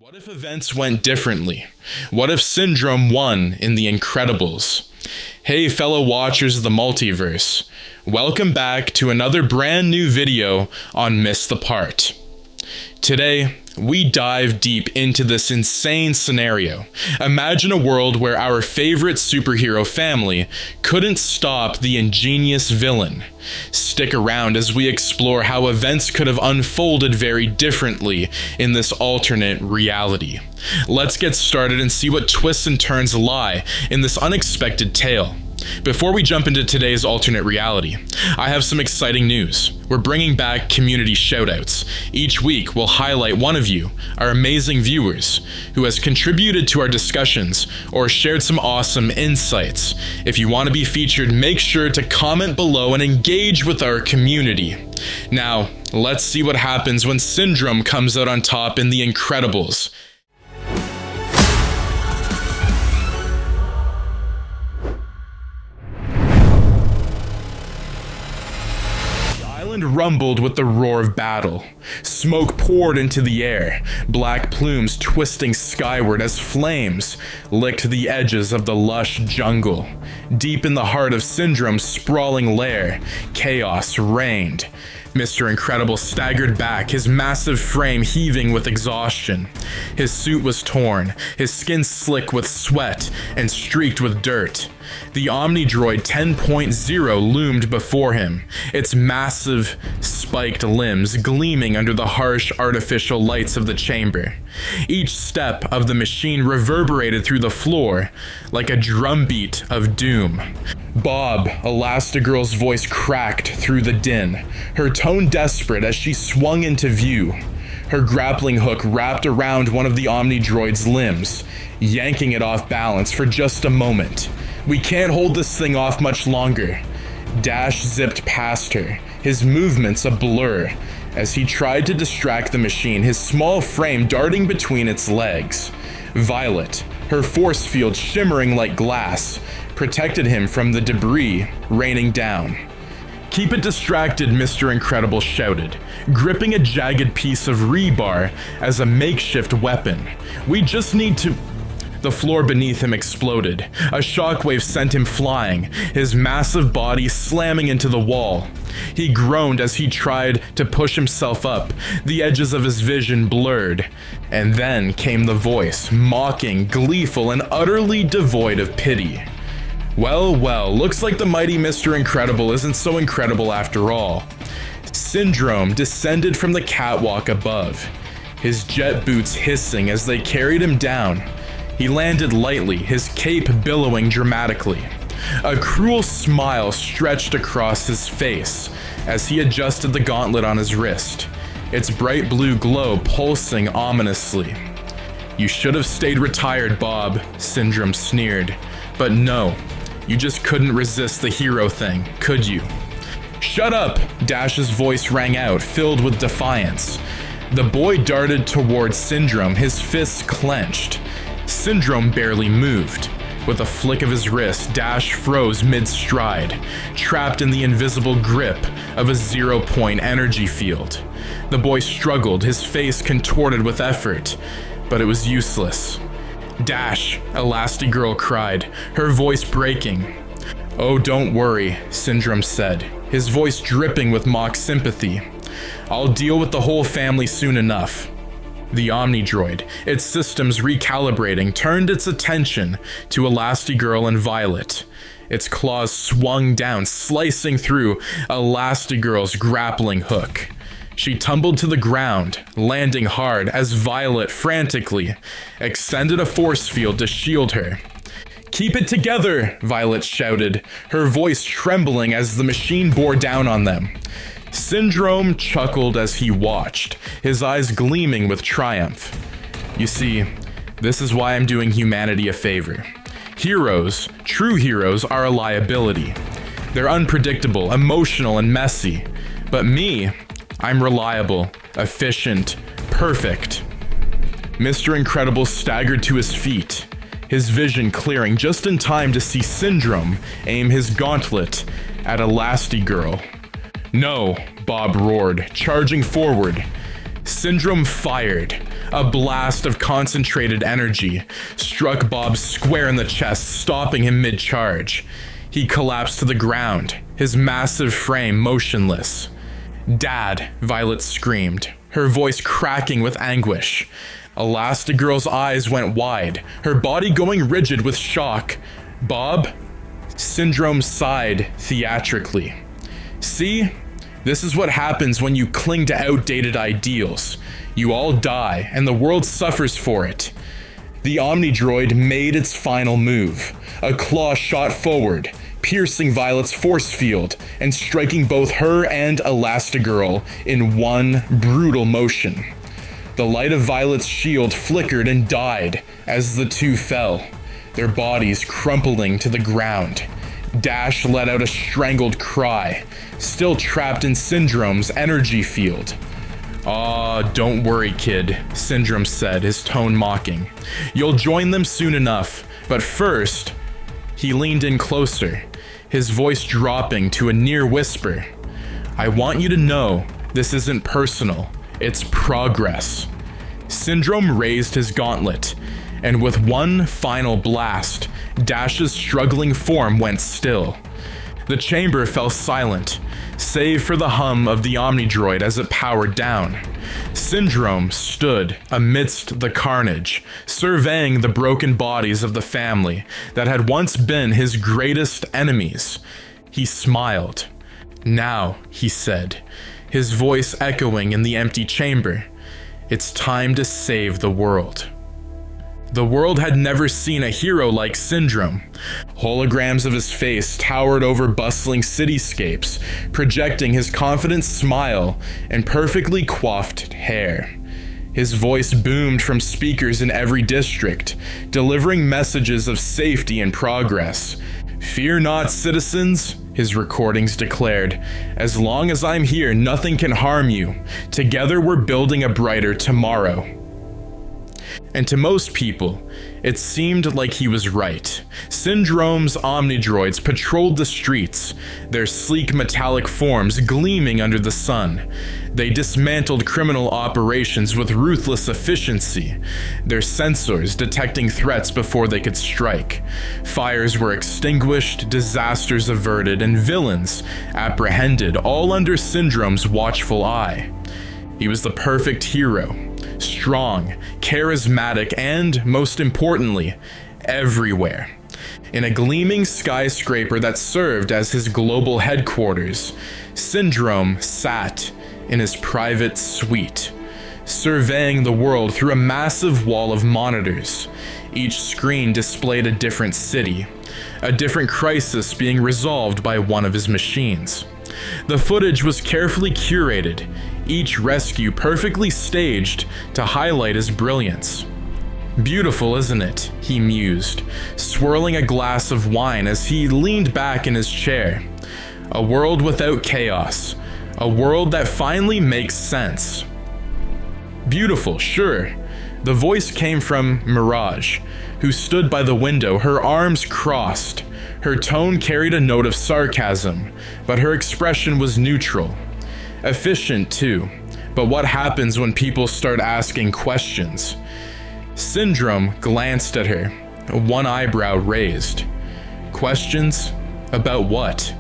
What if events went differently? What if Syndrome won in The Incredibles? Hey fellow watchers of the multiverse, welcome back to another brand new video on Miss the Part. Today, we dive deep into this insane scenario. Imagine a world where our favorite superhero family couldn't stop the ingenious villain. Stick around as we explore how events could have unfolded very differently in this alternate reality. Let's get started and see what twists and turns lie in this unexpected tale. Before we jump into today's alternate reality, I have some exciting news. We're bringing back community shoutouts. Each week, we'll highlight one of you, our amazing viewers, who has contributed to our discussions or shared some awesome insights. If you want to be featured, make sure to comment below and engage with our community. Now, let's see what happens when Syndrome comes out on top in The Incredibles. Rumbled with the roar of battle. Smoke poured into the air, black plumes twisting skyward as flames licked the edges of the lush jungle. Deep in the heart of Syndrome's sprawling lair, chaos reigned. Mr. Incredible staggered back, his massive frame heaving with exhaustion. His suit was torn, his skin slick with sweat and streaked with dirt. The Omni-Droid 10.0 loomed before him, its massive, spiked limbs gleaming under the harsh artificial lights of the chamber. Each step of the machine reverberated through the floor like a drumbeat of doom. Bob, Elastigirl's voice cracked through the din, her tone desperate as she swung into view. Her grappling hook wrapped around one of the Omni-Droid's limbs, yanking it off balance for just a moment. We can't hold this thing off much longer. Dash zipped past her, his movements a blur, as he tried to distract the machine, his small frame darting between its legs. Violet, her force field shimmering like glass, protected him from the debris raining down. "Keep it distracted," Mr. Incredible shouted, gripping a jagged piece of rebar as a makeshift weapon. "We just need to..." The floor beneath him exploded. A shockwave sent him flying, his massive body slamming into the wall. He groaned as he tried to push himself up, the edges of his vision blurred. And then came the voice, mocking, gleeful, and utterly devoid of pity. Well, looks like the mighty Mr. Incredible isn't so incredible after all. Syndrome descended from the catwalk above, his jet boots hissing as they carried him down. He landed lightly, his cape billowing dramatically. A cruel smile stretched across his face as he adjusted the gauntlet on his wrist, its bright blue glow pulsing ominously. "You should have stayed retired, Bob," Syndrome sneered. "But no, you just couldn't resist the hero thing, could you?" "Shut up!" Dash's voice rang out, filled with defiance. The boy darted towards Syndrome, his fists clenched. Syndrome barely moved. With a flick of his wrist, Dash froze mid-stride, trapped in the invisible grip of a zero-point energy field. The boy struggled, his face contorted with effort, but it was useless. "Dash!" Elastigirl cried, her voice breaking. "Oh, don't worry," Syndrome said, his voice dripping with mock sympathy. "I'll deal with the whole family soon enough." The Omni-Droid, its systems recalibrating, turned its attention to Elastigirl and Violet. Its claws swung down, slicing through Elastigirl's grappling hook. She tumbled to the ground, landing hard as Violet frantically extended a force field to shield her. "Keep it together!" Violet shouted, her voice trembling as the machine bore down on them. Syndrome chuckled as he watched, his eyes gleaming with triumph. "You see, this is why I'm doing humanity a favor. Heroes, true heroes, are a liability. They're unpredictable, emotional, and messy. But me, I'm reliable, efficient, perfect." Mr. Incredible staggered to his feet, his vision clearing just in time to see Syndrome aim his gauntlet at Elastigirl. "No," Bob roared, charging forward. Syndrome fired. A blast of concentrated energy struck Bob square in the chest, stopping him mid-charge. He collapsed to the ground, his massive frame motionless. "Dad," Violet screamed, her voice cracking with anguish. Elastigirl's eyes went wide, her body going rigid with shock. "Bob?" Syndrome sighed theatrically. "See? This is what happens when you cling to outdated ideals. You all die, and the world suffers for it." The Omnidroid made its final move. A claw shot forward, piercing Violet's force field and striking both her and Elastigirl in one brutal motion. The light of Violet's shield flickered and died as the two fell, their bodies crumpling to the ground. Dash let out a strangled cry, still trapped in Syndrome's energy field. "Aw, don't worry, kid," Syndrome said, his tone mocking. "You'll join them soon enough, but first..." He leaned in closer, his voice dropping to a near whisper. "I want you to know this isn't personal, it's progress." Syndrome raised his gauntlet, and with one final blast, Dash's struggling form went still. The chamber fell silent, save for the hum of the Omnidroid as it powered down. Syndrome stood amidst the carnage, surveying the broken bodies of the family that had once been his greatest enemies. He smiled. "Now," he said, his voice echoing in the empty chamber, "it's time to save the world." The world had never seen a hero like Syndrome. Holograms of his face towered over bustling cityscapes, projecting his confident smile and perfectly coiffed hair. His voice boomed from speakers in every district, delivering messages of safety and progress. "Fear not, citizens," his recordings declared. "As long as I'm here, nothing can harm you. Together we're building a brighter tomorrow." And to most people, it seemed like he was right. Syndrome's Omnidroids patrolled the streets, their sleek metallic forms gleaming under the sun. They dismantled criminal operations with ruthless efficiency, their sensors detecting threats before they could strike. Fires were extinguished, disasters averted, and villains apprehended, all under Syndrome's watchful eye. He was the perfect hero. Strong, charismatic, and, most importantly, everywhere. In a gleaming skyscraper that served as his global headquarters, Syndrome sat in his private suite, surveying the world through a massive wall of monitors. Each screen displayed a different city, a different crisis being resolved by one of his machines. The footage was carefully curated, each rescue perfectly staged to highlight his brilliance. "Beautiful, isn't it?" he mused, swirling a glass of wine as he leaned back in his chair. "A world without chaos, a world that finally makes sense." "Beautiful, sure." The voice came from Mirage, who stood by the window, her arms crossed. Her tone carried a note of sarcasm, but her expression was neutral. Efficient, too. But what happens when people start asking questions? Syndrome glanced at her, one eyebrow raised. "Questions? About what?"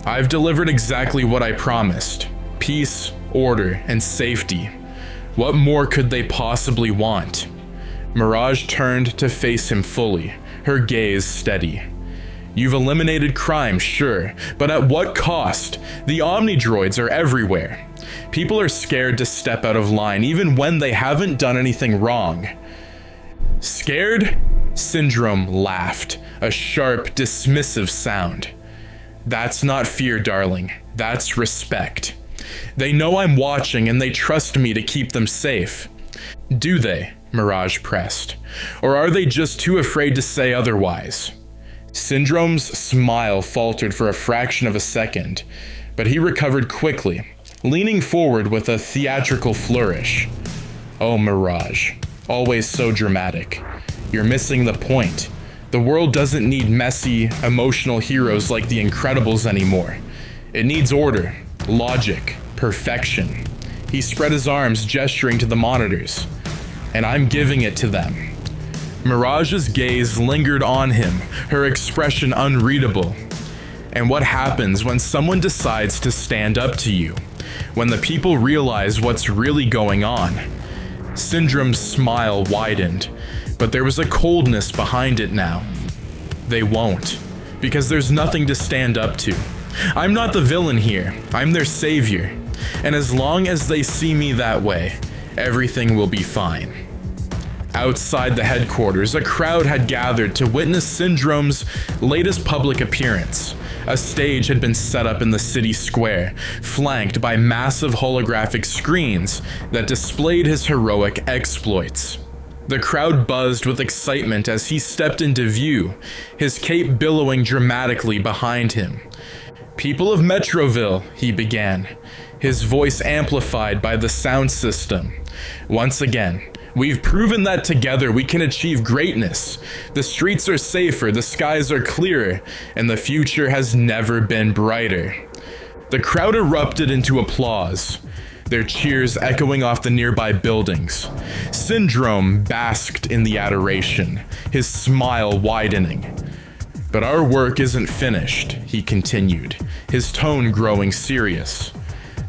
"I've delivered exactly what I promised. Peace, order, and safety. What more could they possibly want?" Mirage turned to face him fully, her gaze steady. "You've eliminated crime, sure, but at what cost? The Omnidroids are everywhere. People are scared to step out of line even when they haven't done anything wrong." "Scared?" Syndrome laughed, a sharp, dismissive sound. "That's not fear, darling. That's respect. They know I'm watching and they trust me to keep them safe." "Do they?" Mirage pressed. "Or are they just too afraid to say otherwise?" Syndrome's smile faltered for a fraction of a second, but he recovered quickly, leaning forward with a theatrical flourish. "Oh, Mirage, always so dramatic. You're missing the point. The world doesn't need messy, emotional heroes like the Incredibles anymore. It needs order, logic, perfection." He spread his arms, gesturing to the monitors. And I'm giving it to them. Mirage's gaze lingered on him, her expression unreadable. And what happens when someone decides to stand up to you? When the people realize what's really going on? Syndrome's smile widened, but there was a coldness behind it now. They won't, because there's nothing to stand up to. I'm not the villain here, I'm their savior. And as long as they see me that way, everything will be fine. Outside the headquarters, a crowd had gathered to witness Syndrome's latest public appearance. A stage had been set up in the city square, flanked by massive holographic screens that displayed his heroic exploits. The crowd buzzed with excitement as he stepped into view, his cape billowing dramatically behind him. "People of Metroville," he began, his voice amplified by the sound system. "Once again, we've proven that together we can achieve greatness. The streets are safer, the skies are clearer, and the future has never been brighter." The crowd erupted into applause, their cheers echoing off the nearby buildings. Syndrome basked in the adoration, his smile widening. "But our work isn't finished," he continued, his tone growing serious.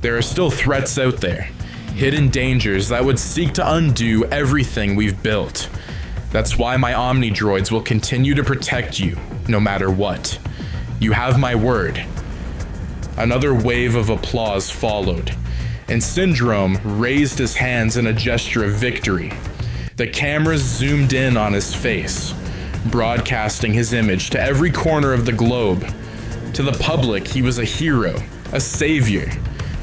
"There are still threats out there. Hidden dangers that would seek to undo everything we've built. That's why my Omnidroids will continue to protect you, no matter what. You have my word." Another wave of applause followed, and Syndrome raised his hands in a gesture of victory. The cameras zoomed in on his face, broadcasting his image to every corner of the globe. To the public, he was a hero, a savior.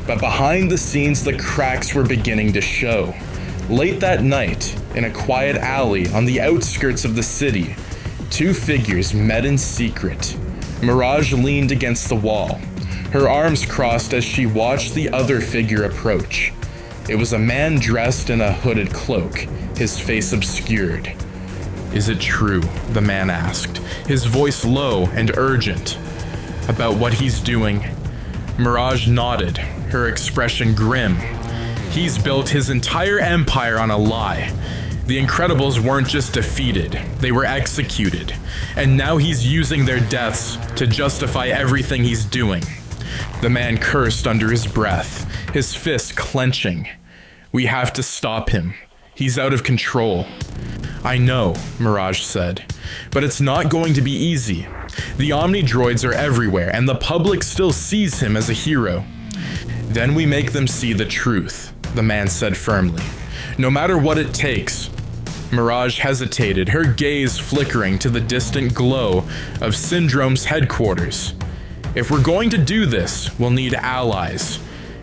But behind the scenes, the cracks were beginning to show. Late that night, in a quiet alley on the outskirts of the city, two figures met in secret. Mirage leaned against the wall, her arms crossed as she watched the other figure approach. It was a man dressed in a hooded cloak, his face obscured. "Is it true?" the man asked, his voice low and urgent. "About what he's doing?" Mirage nodded, her expression grim. "He's built his entire empire on a lie. The Incredibles weren't just defeated, they were executed. And now he's using their deaths to justify everything he's doing." The man cursed under his breath, his fist clenching. "We have to stop him. He's out of control." "I know," Mirage said, "but it's not going to be easy. The Omnidroids are everywhere, and the public still sees him as a hero." "Then we make them see the truth," the man said firmly. "No matter what it takes." Mirage hesitated, her gaze flickering to the distant glow of Syndrome's headquarters. "If we're going to do this, we'll need allies.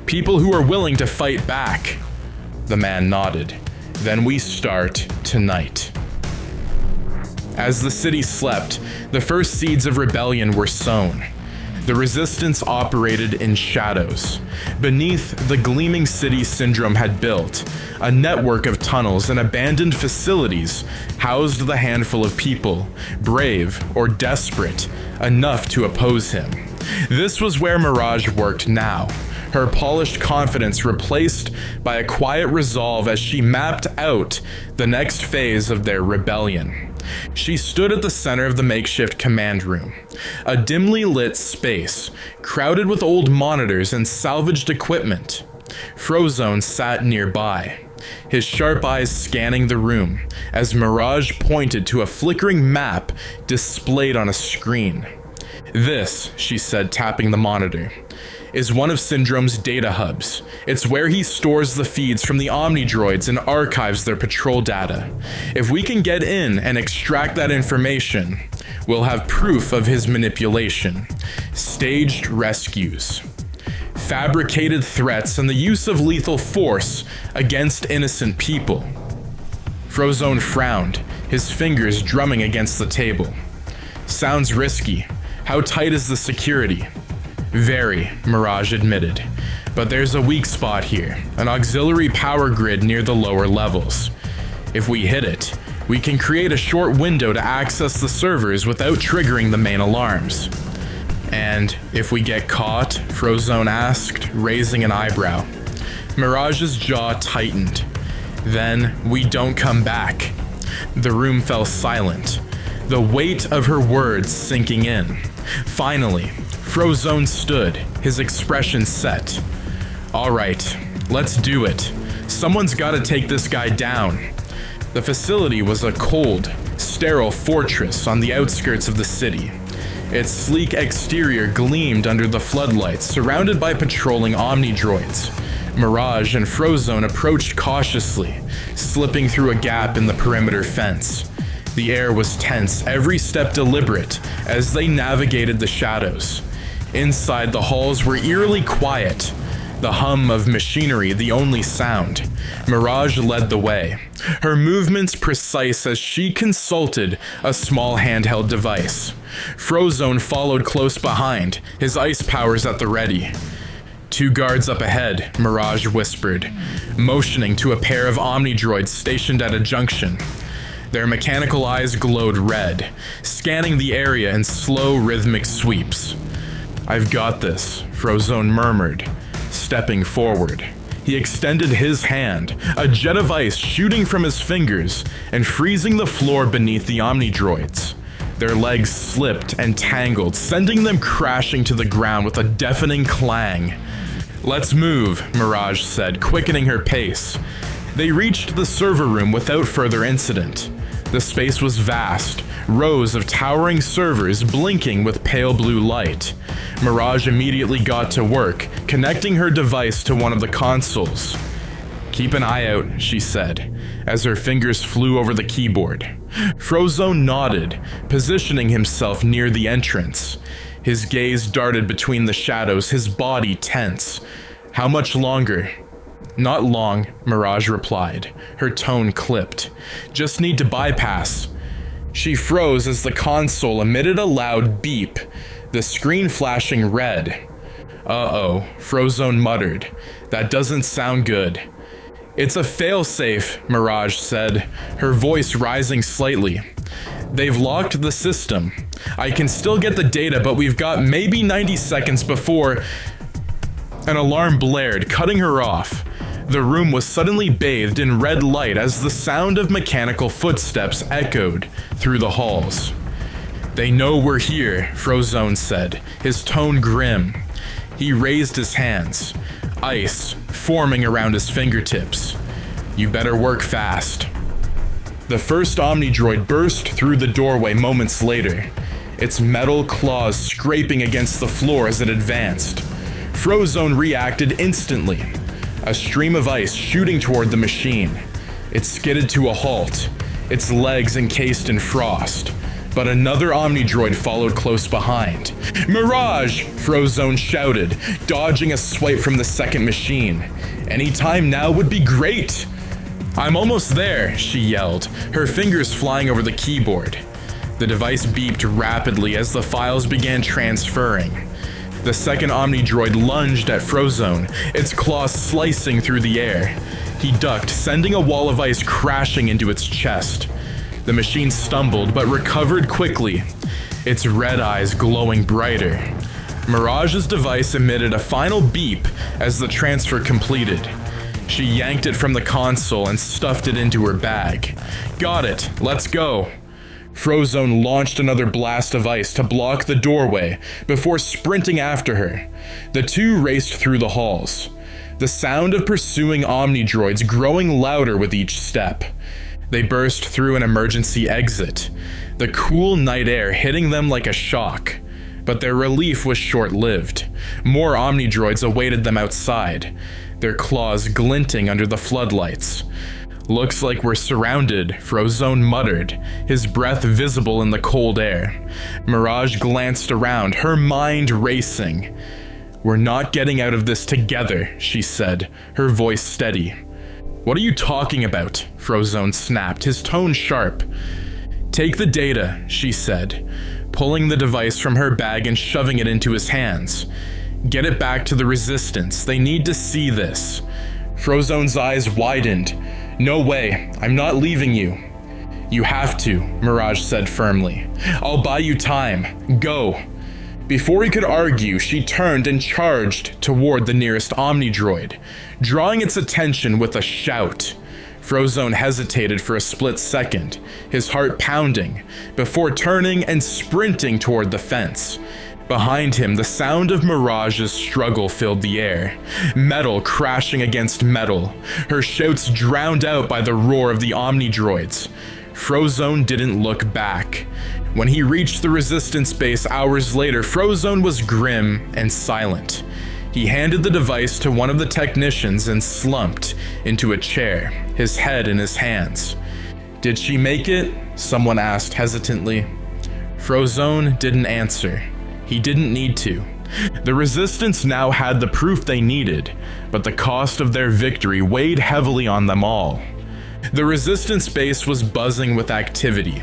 People who are willing to fight back." The man nodded. "Then we start tonight." As the city slept, the first seeds of rebellion were sown. The resistance operated in shadows. Beneath the gleaming city Syndrome had built, a network of tunnels and abandoned facilities housed the handful of people, brave or desperate, enough to oppose him. This was where Mirage worked now, her polished confidence replaced by a quiet resolve as she mapped out the next phase of their rebellion. She stood at the center of the makeshift command room, a dimly lit space crowded with old monitors and salvaged equipment. Frozone sat nearby, his sharp eyes scanning the room as Mirage pointed to a flickering map displayed on a screen. "This," she said, tapping the monitor, "is one of Syndrome's data hubs. It's where he stores the feeds from the Omnidroids and archives their patrol data. If we can get in and extract that information, we'll have proof of his manipulation. Staged rescues, fabricated threats, and the use of lethal force against innocent people." Frozone frowned, his fingers drumming against the table. "Sounds risky. How tight is the security?" "Very," Mirage admitted. "But there's a weak spot here, an auxiliary power grid near the lower levels. If we hit it, we can create a short window to access the servers without triggering the main alarms." "And if we get caught?" Frozone asked, raising an eyebrow. Mirage's jaw tightened. Then we don't come back. The room fell silent, the weight of her words sinking in. Finally, Frozone stood, his expression set. All right, let's do it. Someone's gotta take this guy down. The facility was a cold, sterile fortress on the outskirts of the city. Its sleek exterior gleamed under the floodlights, surrounded by patrolling Omnidroids. Mirage and Frozone approached cautiously, slipping through a gap in the perimeter fence. The air was tense, every step deliberate, as they navigated the shadows. Inside, the halls were eerily quiet, the hum of machinery the only sound. Mirage led the way, her movements precise as she consulted a small handheld device. Frozone followed close behind, his ice powers at the ready. "Two guards up ahead," Mirage whispered, motioning to a pair of Omnidroids stationed at a junction. Their mechanical eyes glowed red, scanning the area in slow, rhythmic sweeps. "I've got this," Frozone murmured, stepping forward. He extended his hand, a jet of ice shooting from his fingers and freezing the floor beneath the Omnidroids. Their legs slipped and tangled, sending them crashing to the ground with a deafening clang. "Let's move," Mirage said, quickening her pace. They reached the server room without further incident. The space was vast, rows of towering servers blinking with pale blue light. Mirage immediately got to work, connecting her device to one of the consoles. "Keep an eye out," she said, as her fingers flew over the keyboard. Frozone nodded, positioning himself near the entrance. His gaze darted between the shadows, his body tense. "How much longer?" "Not long," Mirage replied, her tone clipped. "Just need to bypass." She froze as the console emitted a loud beep, the screen flashing red. "Uh-oh," Frozone muttered. "That doesn't sound good." "It's a failsafe," Mirage said, her voice rising slightly. "They've locked the system. I can still get the data, but we've got maybe 90 seconds before..." An alarm blared, cutting her off. The room was suddenly bathed in red light as the sound of mechanical footsteps echoed through the halls. "They know we're here," Frozone said, his tone grim. He raised his hands, ice forming around his fingertips. "You better work fast." The first Omnidroid burst through the doorway moments later, its metal claws scraping against the floor as it advanced. Frozone reacted instantly, a stream of ice shooting toward the machine. It skidded to a halt, its legs encased in frost. But another Omnidroid followed close behind. "Mirage!" Frozone shouted, dodging a swipe from the second machine. "Any time now would be great!" "I'm almost there," she yelled, her fingers flying over the keyboard. The device beeped rapidly as the files began transferring. The second Omnidroid lunged at Frozone, its claws slicing through the air. He ducked, sending a wall of ice crashing into its chest. The machine stumbled, but recovered quickly, its red eyes glowing brighter. Mirage's device emitted a final beep as the transfer completed. She yanked it from the console and stuffed it into her bag. "Got it, let's go." Frozone launched another blast of ice to block the doorway before sprinting after her. The two raced through the halls, the sound of pursuing Omnidroids growing louder with each step. They burst through an emergency exit, the cool night air hitting them like a shock. But their relief was short-lived. More Omnidroids awaited them outside, their claws glinting under the floodlights. "Looks like we're surrounded," Frozone muttered, his breath visible in the cold air. Mirage glanced around, her mind racing. "We're not getting out of this together," she said, her voice steady. "What are you talking about?" Frozone snapped, his tone sharp. "Take the data," she said, pulling the device from her bag and shoving it into his hands. "Get it back to the Resistance. They need to see this." Frozone's eyes widened. "No way, I'm not leaving you." "You have to," Mirage said firmly. "I'll buy you time. Go." Before he could argue, she turned and charged toward the nearest Omnidroid, drawing its attention with a shout. Frozone hesitated for a split second, his heart pounding, before turning and sprinting toward the fence. Behind him, the sound of Mirage's struggle filled the air, metal crashing against metal, her shouts drowned out by the roar of the Omnidroids. Frozone didn't look back. When he reached the Resistance base hours later, Frozone was grim and silent. He handed the device to one of the technicians and slumped into a chair, his head in his hands. "Did she make it?" someone asked hesitantly. Frozone didn't answer. He didn't need to. The Resistance now had the proof they needed, but the cost of their victory weighed heavily on them all. The Resistance base was buzzing with activity.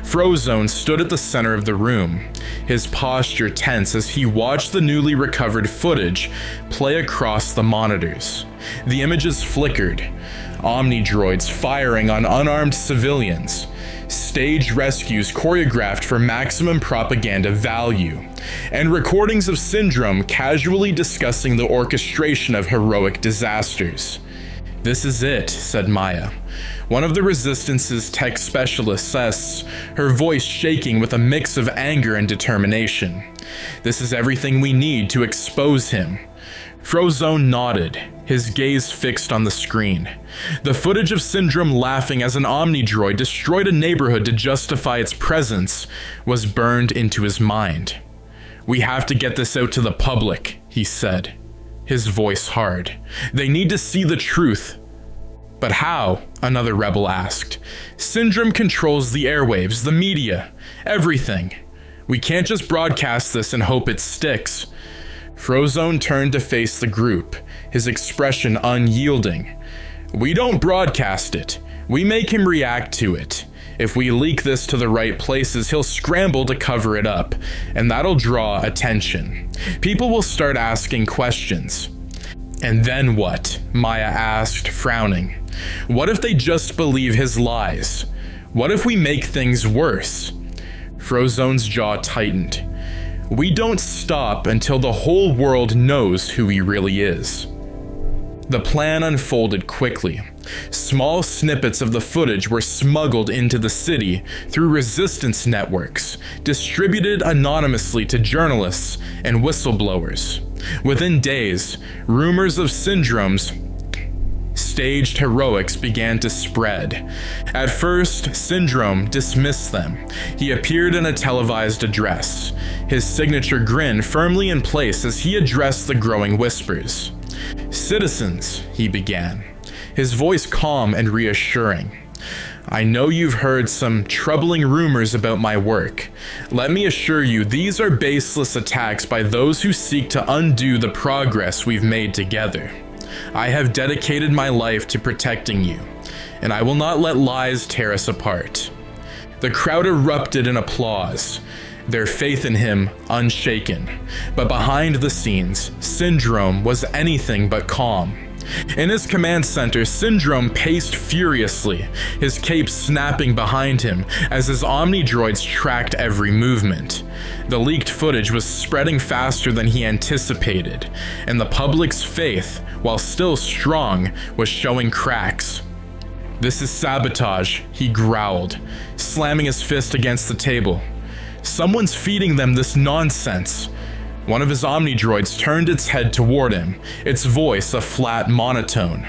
Frozone stood at the center of the room, his posture tense as he watched the newly recovered footage play across the monitors. The images flickered, Omnidroids firing on unarmed civilians, staged rescues choreographed for maximum propaganda value, and recordings of Syndrome casually discussing the orchestration of heroic disasters. "This is it," said Maya. One of the Resistance's tech specialists says, her voice shaking with a mix of anger and determination. "This is everything we need to expose him." Frozone nodded, his gaze fixed on the screen. The footage of Syndrome laughing as an Omnidroid destroyed a neighborhood to justify its presence was burned into his mind. "We have to get this out to the public," he said, his voice hard. "They need to see the truth." "But how?" another rebel asked. "Syndrome controls the airwaves, the media, everything. We can't just broadcast this and hope it sticks." Frozone turned to face the group, his expression unyielding. "We don't broadcast it. We make him react to it. If we leak this to the right places, he'll scramble to cover it up, and that'll draw attention. People will start asking questions." "And then what?" Maya asked, frowning. "What if they just believe his lies? What if we make things worse?" Frozone's jaw tightened. "We don't stop until the whole world knows who he really is." The plan unfolded quickly. Small snippets of the footage were smuggled into the city through Resistance networks, distributed anonymously to journalists and whistleblowers. Within days, rumors of Syndrome's staged heroics began to spread. At first, Syndrome dismissed them. He appeared in a televised address, his signature grin firmly in place as he addressed the growing whispers. "Citizens," he began, his voice calm and reassuring. "I know you've heard some troubling rumors about my work. Let me assure you, these are baseless attacks by those who seek to undo the progress we've made together. I have dedicated my life to protecting you, and I will not let lies tear us apart." The crowd erupted in applause, their faith in him unshaken. But behind the scenes, Syndrome was anything but calm. In his command center, Syndrome paced furiously, his cape snapping behind him as his Omnidroids tracked every movement. The leaked footage was spreading faster than he anticipated, and the public's faith, while still strong, was showing cracks. "This is sabotage," he growled, slamming his fist against the table. "Someone's feeding them this nonsense." One of his Omnidroids turned its head toward him, its voice a flat monotone.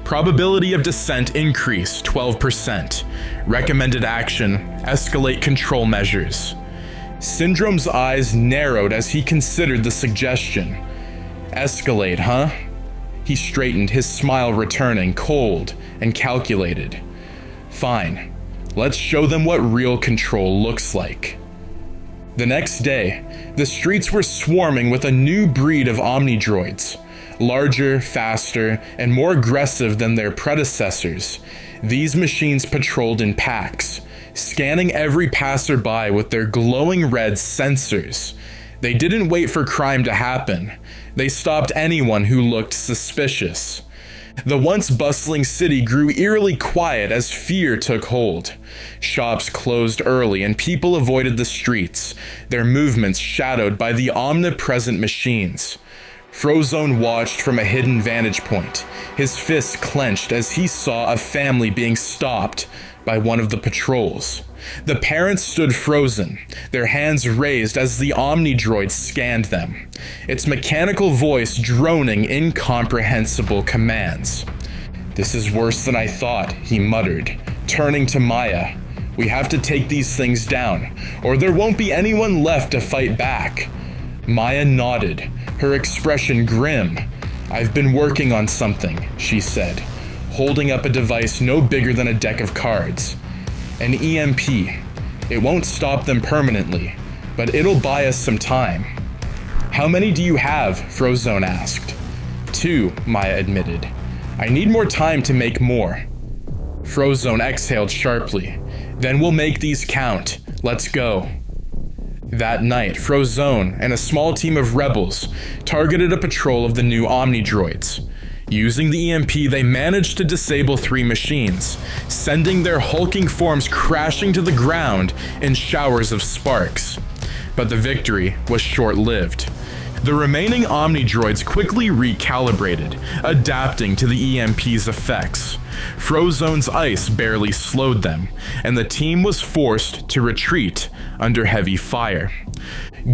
"Probability of descent increase 12%. Recommended action, escalate control measures." Syndrome's eyes narrowed as he considered the suggestion. "Escalate, huh?" He straightened, his smile returning, cold and calculated. "Fine. Let's show them what real control looks like." The next day, the streets were swarming with a new breed of Omnidroids. Larger, faster, and more aggressive than their predecessors, these machines patrolled in packs, scanning every passerby with their glowing red sensors. They didn't wait for crime to happen. They stopped anyone who looked suspicious. The once bustling city grew eerily quiet as fear took hold. Shops closed early and people avoided the streets, their movements shadowed by the omnipresent machines. Frozone watched from a hidden vantage point, his fists clenched as he saw a family being stopped by one of the patrols. The parents stood frozen, their hands raised as the Omnidroid scanned them, its mechanical voice droning incomprehensible commands. "This is worse than I thought," he muttered, turning to Maya. "We have to take these things down, or there won't be anyone left to fight back." Maya nodded, her expression grim. "I've been working on something," she said, holding up a device no bigger than a deck of cards. "An EMP. It won't stop them permanently, but it'll buy us some time." "How many do you have?" Frozone asked. "2, Maya admitted. "I need more time to make more." Frozone exhaled sharply. "Then we'll make these count. Let's go." That night, Frozone and a small team of rebels targeted a patrol of the new Omnidroids. Using the EMP, they managed to disable 3 machines, sending their hulking forms crashing to the ground in showers of sparks. But the victory was short-lived. The remaining Omnidroids quickly recalibrated, adapting to the EMP's effects. Frozone's ice barely slowed them, and the team was forced to retreat under heavy fire.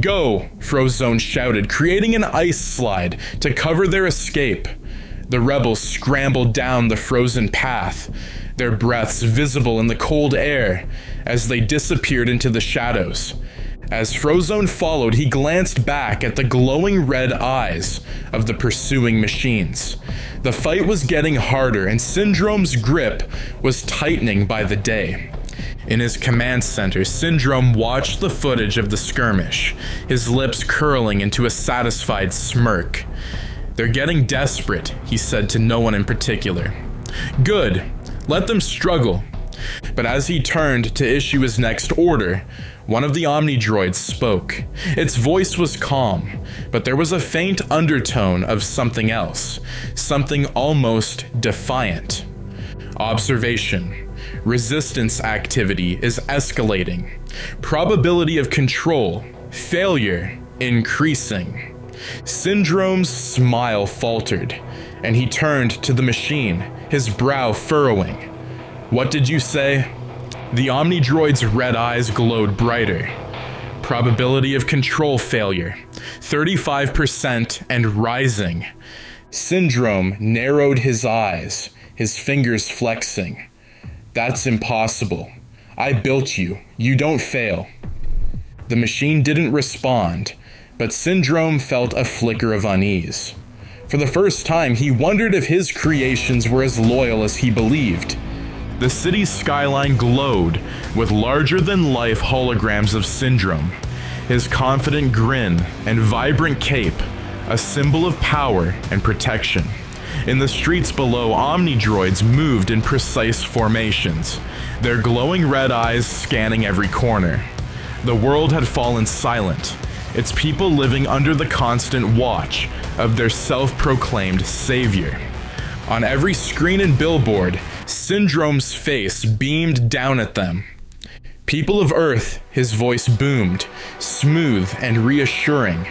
"Go!" Frozone shouted, creating an ice slide to cover their escape. The rebels scrambled down the frozen path, their breaths visible in the cold air as they disappeared into the shadows. As Frozone followed, he glanced back at the glowing red eyes of the pursuing machines. The fight was getting harder, and Syndrome's grip was tightening by the day. In his command center, Syndrome watched the footage of the skirmish, his lips curling into a satisfied smirk. "They're getting desperate," he said to no one in particular. "Good. Let them struggle." But as he turned to issue his next order, one of the Omnidroids spoke. Its voice was calm, but there was a faint undertone of something else, something almost defiant. "Observation. Resistance activity is escalating. Probability of control. Failure increasing." Syndrome's smile faltered, and he turned to the machine, his brow furrowing. "What did you say?" The Omnidroid's red eyes glowed brighter. "Probability of control failure, 35% and rising." Syndrome narrowed his eyes, his fingers flexing. "That's impossible. I built you. You don't fail." The machine didn't respond, but Syndrome felt a flicker of unease. For the first time, he wondered if his creations were as loyal as he believed. The city's skyline glowed with larger-than-life holograms of Syndrome, his confident grin and vibrant cape, a symbol of power and protection. In the streets below, Omnidroids moved in precise formations, their glowing red eyes scanning every corner. The world had fallen silent, its people living under the constant watch of their self-proclaimed savior. On every screen and billboard, Syndrome's face beamed down at them. "People of Earth," his voice boomed, smooth and reassuring.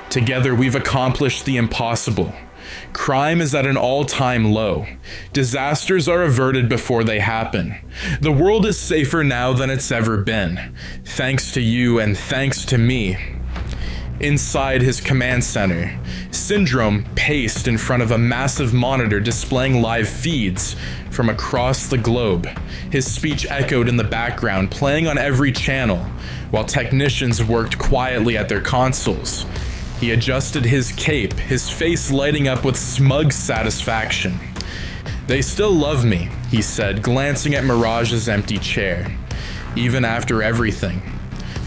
"Together we've accomplished the impossible. Crime is at an all-time low. Disasters are averted before they happen. The world is safer now than it's ever been. Thanks to you and thanks to me." Inside his command center, Syndrome paced in front of a massive monitor displaying live feeds from across the globe. His speech echoed in the background, playing on every channel, while technicians worked quietly at their consoles. He adjusted his cape, his face lighting up with smug satisfaction. "They still love me," he said, glancing at Mirage's empty chair. "Even after everything."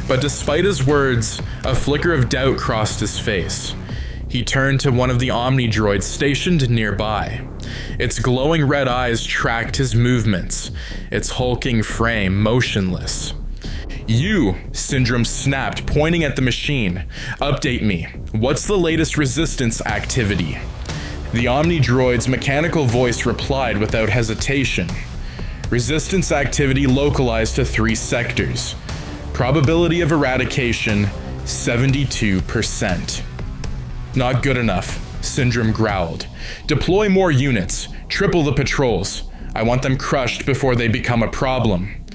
But despite his words, a flicker of doubt crossed his face. He turned to one of the Omnidroids stationed nearby. Its glowing red eyes tracked his movements, its hulking frame motionless. "You," Syndrome snapped, pointing at the machine. "Update me. What's the latest resistance activity?" The Omni-droid's mechanical voice replied without hesitation. Resistance activity localized to 3 sectors. Probability of eradication, 72%. Not good enough, Syndrome growled. Deploy more units, triple the patrols. I want them crushed before they become a problem.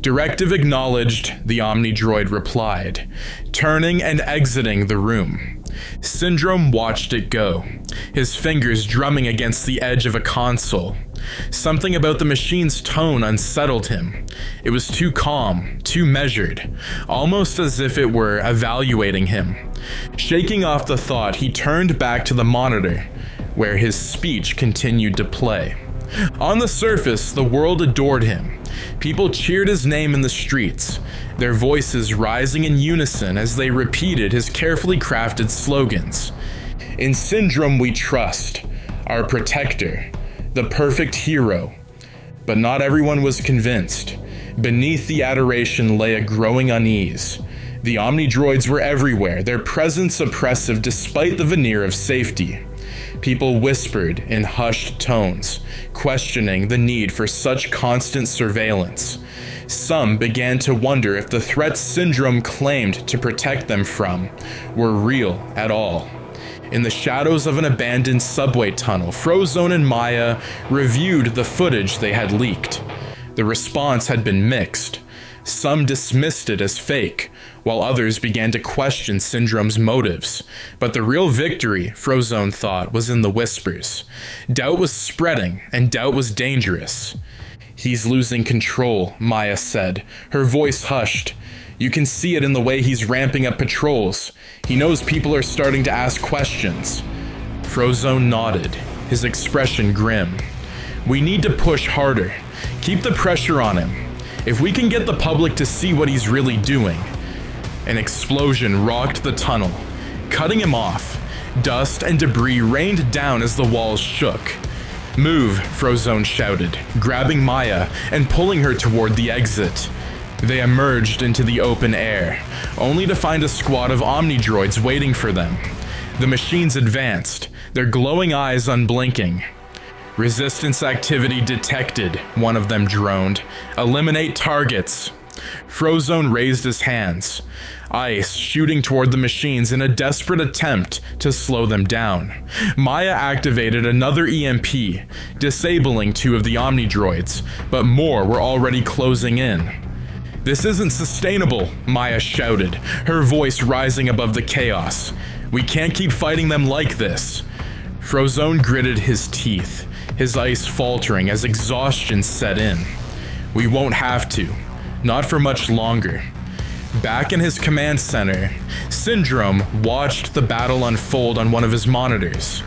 Directive acknowledged, the Omni-droid replied, turning and exiting the room. Syndrome watched it go, his fingers drumming against the edge of a console. Something about the machine's tone unsettled him. It was too calm, too measured, almost as if it were evaluating him. Shaking off the thought, he turned back to the monitor, where his speech continued to play. On the surface, the world adored him. People cheered his name in the streets, their voices rising in unison as they repeated his carefully crafted slogans. In Syndrome we trust, our protector, the perfect hero. But not everyone was convinced. Beneath the adoration lay a growing unease. The Omni-droids were everywhere, their presence oppressive despite the veneer of safety. People whispered in hushed tones, questioning the need for such constant surveillance. Some began to wonder if the threats Syndrome claimed to protect them from were real at all. In the shadows of an abandoned subway tunnel, Frozone and Maya reviewed the footage they had leaked. The response had been mixed. Some dismissed it as fake, while others began to question Syndrome's motives. But the real victory, Frozone thought, was in the whispers. Doubt was spreading, and doubt was dangerous. He's losing control, Maya said, her voice hushed. You can see it in the way he's ramping up patrols. He knows people are starting to ask questions. Frozone nodded, his expression grim. We need to push harder. Keep the pressure on him. If we can get the public to see what he's really doing. An explosion rocked the tunnel, cutting him off. Dust and debris rained down as the walls shook. Move, Frozone shouted, grabbing Maya and pulling her toward the exit. They emerged into the open air, only to find a squad of Omni-droids waiting for them. The machines advanced, their glowing eyes unblinking. Resistance activity detected, one of them droned. Eliminate targets. Frozone raised his hands, ice shooting toward the machines in a desperate attempt to slow them down. Maya activated another EMP, disabling 2 of the Omni-droids, but more were already closing in. This isn't sustainable, Maya shouted, her voice rising above the chaos. We can't keep fighting them like this. Frozone gritted his teeth, his ice faltering as exhaustion set in. We won't have to. Not for much longer. Back in his command center, Syndrome watched the battle unfold on one of his monitors.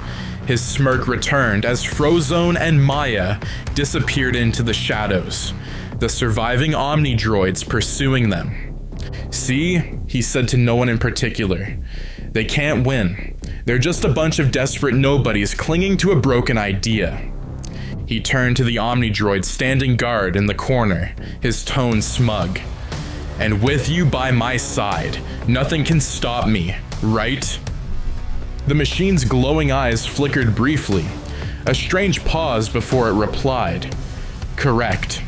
His smirk returned as Frozone and Maya disappeared into the shadows, the surviving Omni-droids pursuing them. See, he said to no one in particular. They can't win. They're just a bunch of desperate nobodies clinging to a broken idea. He turned to the Omni-droid standing guard in the corner, his tone smug. And with you by my side, nothing can stop me, right? The machine's glowing eyes flickered briefly, a strange pause before it replied. Correct.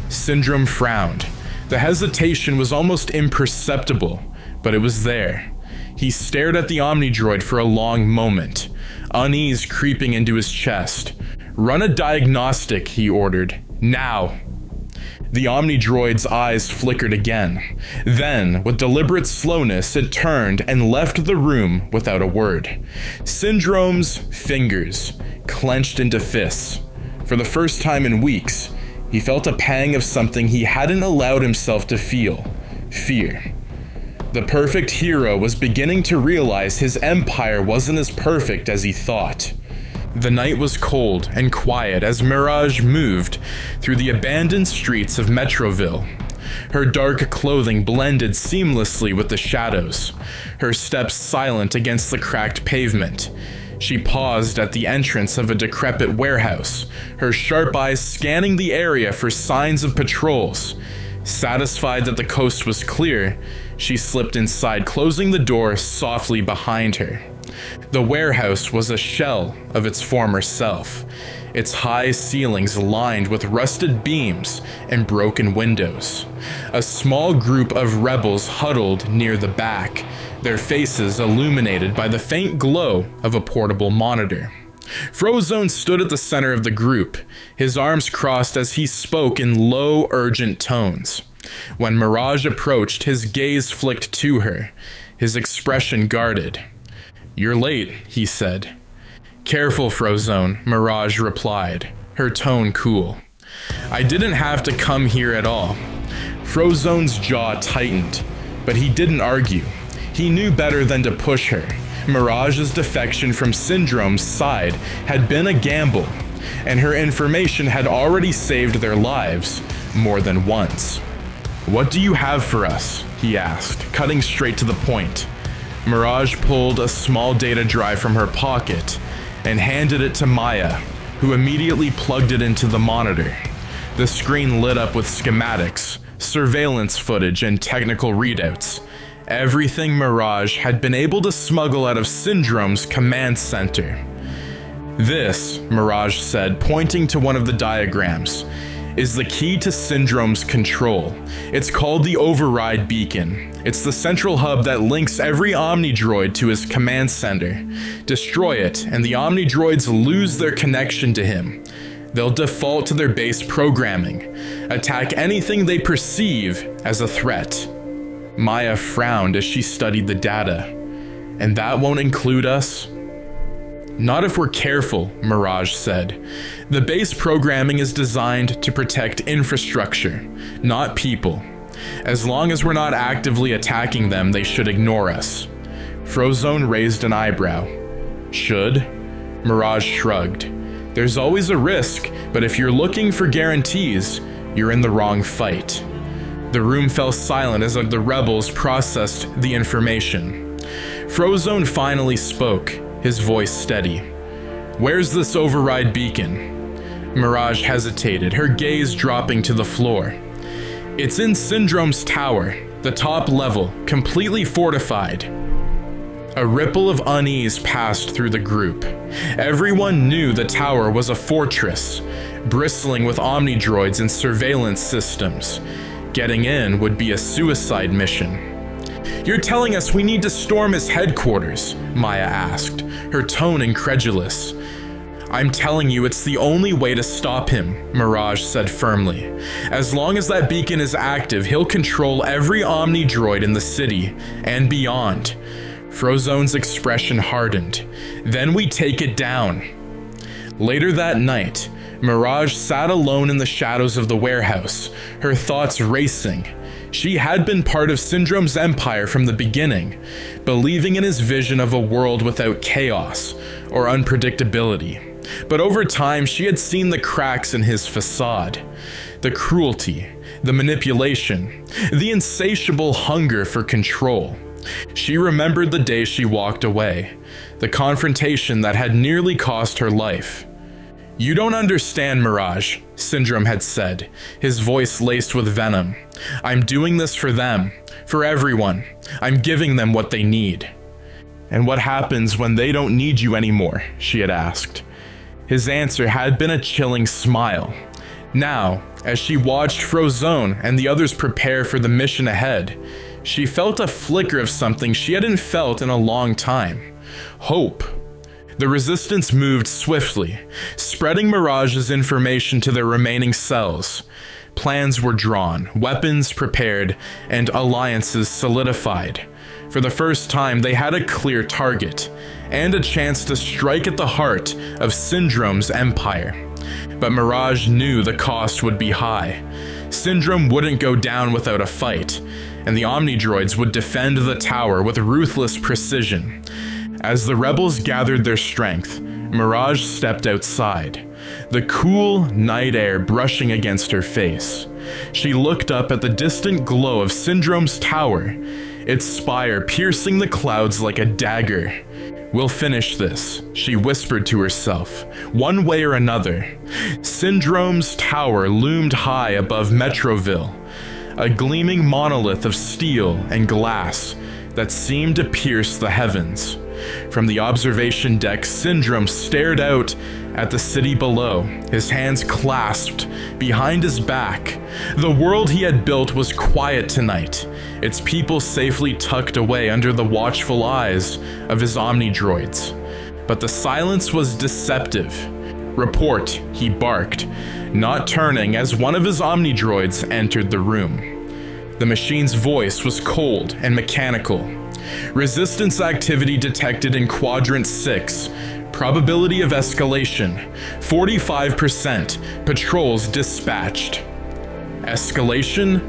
Syndrome frowned. The hesitation was almost imperceptible, but it was there. He stared at the Omni-droid for a long moment, unease creeping into his chest. Run a diagnostic, he ordered. Now. The Omni-droid's eyes flickered again. Then, with deliberate slowness, it turned and left the room without a word. Syndrome's fingers clenched into fists. For the first time in weeks, he felt a pang of something he hadn't allowed himself to feel. Fear. The perfect hero was beginning to realize his empire wasn't as perfect as he thought. The night was cold and quiet as Mirage moved through the abandoned streets of Metroville. Her dark clothing blended seamlessly with the shadows, her steps silent against the cracked pavement. She paused at the entrance of a decrepit warehouse, her sharp eyes scanning the area for signs of patrols. Satisfied that the coast was clear, she slipped inside, closing the door softly behind her. The warehouse was a shell of its former self, its high ceilings lined with rusted beams and broken windows. A small group of rebels huddled near the back, their faces illuminated by the faint glow of a portable monitor. Frozone stood at the center of the group, his arms crossed as he spoke in low, urgent tones. When Mirage approached, his gaze flicked to her, his expression guarded. "You're late," he said. "Careful, Frozone," Mirage replied, her tone cool. "I didn't have to come here at all." Frozone's jaw tightened, but he didn't argue. He knew better than to push her. Mirage's defection from Syndrome's side had been a gamble, and her information had already saved their lives more than once. "What do you have for us?" he asked, cutting straight to the point. Mirage pulled a small data drive from her pocket and handed it to Maya, who immediately plugged it into the monitor. The screen lit up with schematics, surveillance footage, and technical readouts. Everything Mirage had been able to smuggle out of Syndrome's command center. "This," Mirage said, pointing to one of the diagrams, "is the key to Syndrome's control. It's called the Override Beacon. It's the central hub that links every Omnidroid to his command center. Destroy it, and the Omnidroids lose their connection to him. They'll default to their base programming, attack anything they perceive as a threat." Maya frowned as she studied the data. "And that won't include us?" "Not if we're careful," Mirage said. "The base programming is designed to protect infrastructure, not people. As long as we're not actively attacking them, they should ignore us." Frozone raised an eyebrow. "Should?" Mirage shrugged. "There's always a risk, but if you're looking for guarantees, you're in the wrong fight." The room fell silent as the rebels processed the information. Frozone finally spoke, his voice steady. "Where's this override beacon?" Mirage hesitated, her gaze dropping to the floor. "It's in Syndrome's tower, the top level, completely fortified." A ripple of unease passed through the group. Everyone knew the tower was a fortress, bristling with Omnidroids and surveillance systems. Getting in would be a suicide mission. "You're telling us we need to storm his headquarters?" Maya asked, her tone incredulous. "I'm telling you it's the only way to stop him," Mirage said firmly. "As long as that beacon is active, he'll control every Omnidroid in the city and beyond." Frozone's expression hardened. "Then we take it down." Later that night, Mirage sat alone in the shadows of the warehouse, her thoughts racing. She had been part of Syndrome's empire from the beginning, believing in his vision of a world without chaos or unpredictability. But over time, she had seen the cracks in his facade, the cruelty, the manipulation, the insatiable hunger for control. She remembered the day she walked away, the confrontation that had nearly cost her life. "You don't understand, Mirage," Syndrome had said, his voice laced with venom. "I'm doing this for them, for everyone. I'm giving them what they need." "And what happens when they don't need you anymore?" she had asked. His answer had been a chilling smile. Now, as she watched Frozone and the others prepare for the mission ahead, she felt a flicker of something she hadn't felt in a long time. Hope. The resistance moved swiftly, spreading Mirage's information to their remaining cells. Plans were drawn, weapons prepared, and alliances solidified. For the first time, they had a clear target, and a chance to strike at the heart of Syndrome's empire. But Mirage knew the cost would be high. Syndrome wouldn't go down without a fight, and the Omnidroids would defend the tower with ruthless precision. As the rebels gathered their strength, Mirage stepped outside, the cool night air brushing against her face. She looked up at the distant glow of Syndrome's tower, its spire piercing the clouds like a dagger. "We'll finish this," she whispered to herself, "one way or another." Syndrome's tower loomed high above Metroville, a gleaming monolith of steel and glass that seemed to pierce the heavens. From the observation deck, Syndrome stared out at the city below, his hands clasped behind his back. The world he had built was quiet tonight, its people safely tucked away under the watchful eyes of his Omnidroids. But the silence was deceptive. "Report," he barked, not turning as one of his Omnidroids entered the room. The machine's voice was cold and mechanical. "Resistance activity detected in Quadrant 6. Probability of escalation, 45%. Patrols dispatched." Escalation?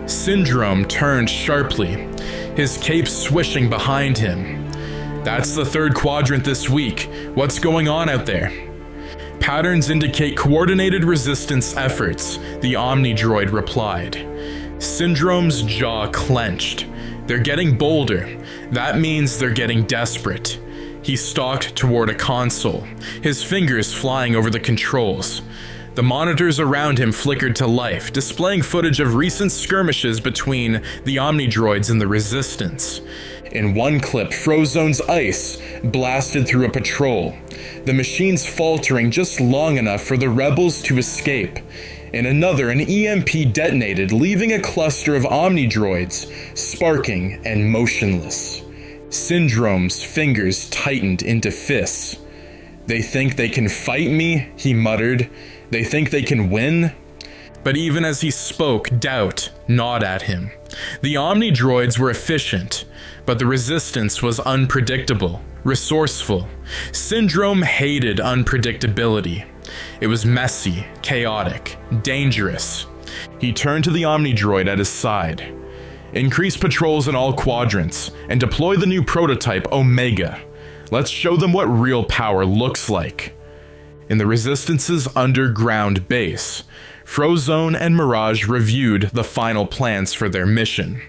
Syndrome turned sharply, his cape swishing behind him. "That's the 3rd quadrant this week. What's going on out there?" "Patterns indicate coordinated resistance efforts," the Omnidroid replied. Syndrome's jaw clenched. "They're getting bolder. That means they're getting desperate." He stalked toward a console, his fingers flying over the controls. The monitors around him flickered to life, displaying footage of recent skirmishes between the Omnidroids and the Resistance. In one clip, Frozone's ice blasted through a patrol, the machines faltering just long enough for the rebels to escape. In another, an EMP detonated, leaving a cluster of Omnidroids sparking and motionless. Syndrome's fingers tightened into fists. "They think they can fight me," he muttered. "They think they can win?" But even as he spoke, doubt gnawed at him. The Omnidroids were efficient, but the Resistance was unpredictable, resourceful. Syndrome hated unpredictability. It was messy, chaotic, dangerous. He turned to the Omnidroid at his side. "Increase patrols in all quadrants, and deploy the new prototype, Omega. Let's show them what real power looks like." In the Resistance's underground base, Frozone and Mirage reviewed the final plans for their mission.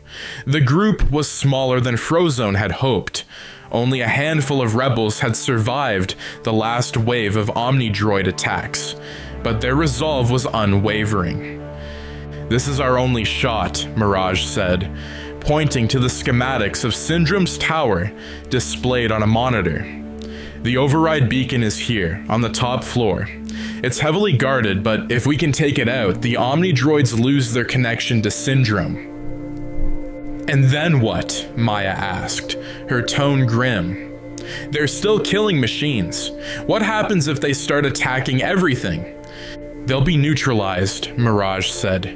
The group was smaller than Frozone had hoped. Only a handful of rebels had survived the last wave of Omnidroid attacks, but their resolve was unwavering. "This is our only shot," Mirage said, pointing to the schematics of Syndrome's tower displayed on a monitor. "The override beacon is here, on the top floor. It's heavily guarded, but if we can take it out, the Omnidroids lose their connection to Syndrome." "And then what?" Maya asked, her tone grim. "They're still killing machines. What happens if they start attacking everything?" "They'll be neutralized," Mirage said.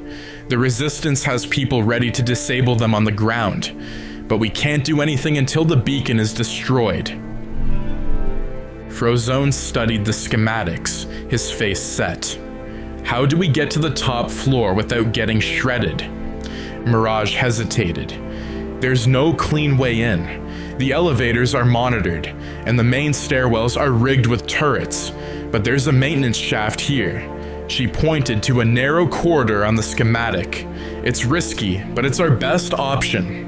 "The Resistance has people ready to disable them on the ground, but we can't do anything until the beacon is destroyed." Frozone studied the schematics, his face set. "How do we get to the top floor without getting shredded?" Mirage hesitated. "There's no clean way in. The elevators are monitored, and the main stairwells are rigged with turrets, but there's a maintenance shaft here." She pointed to a narrow corridor on the schematic. "It's risky, but it's our best option."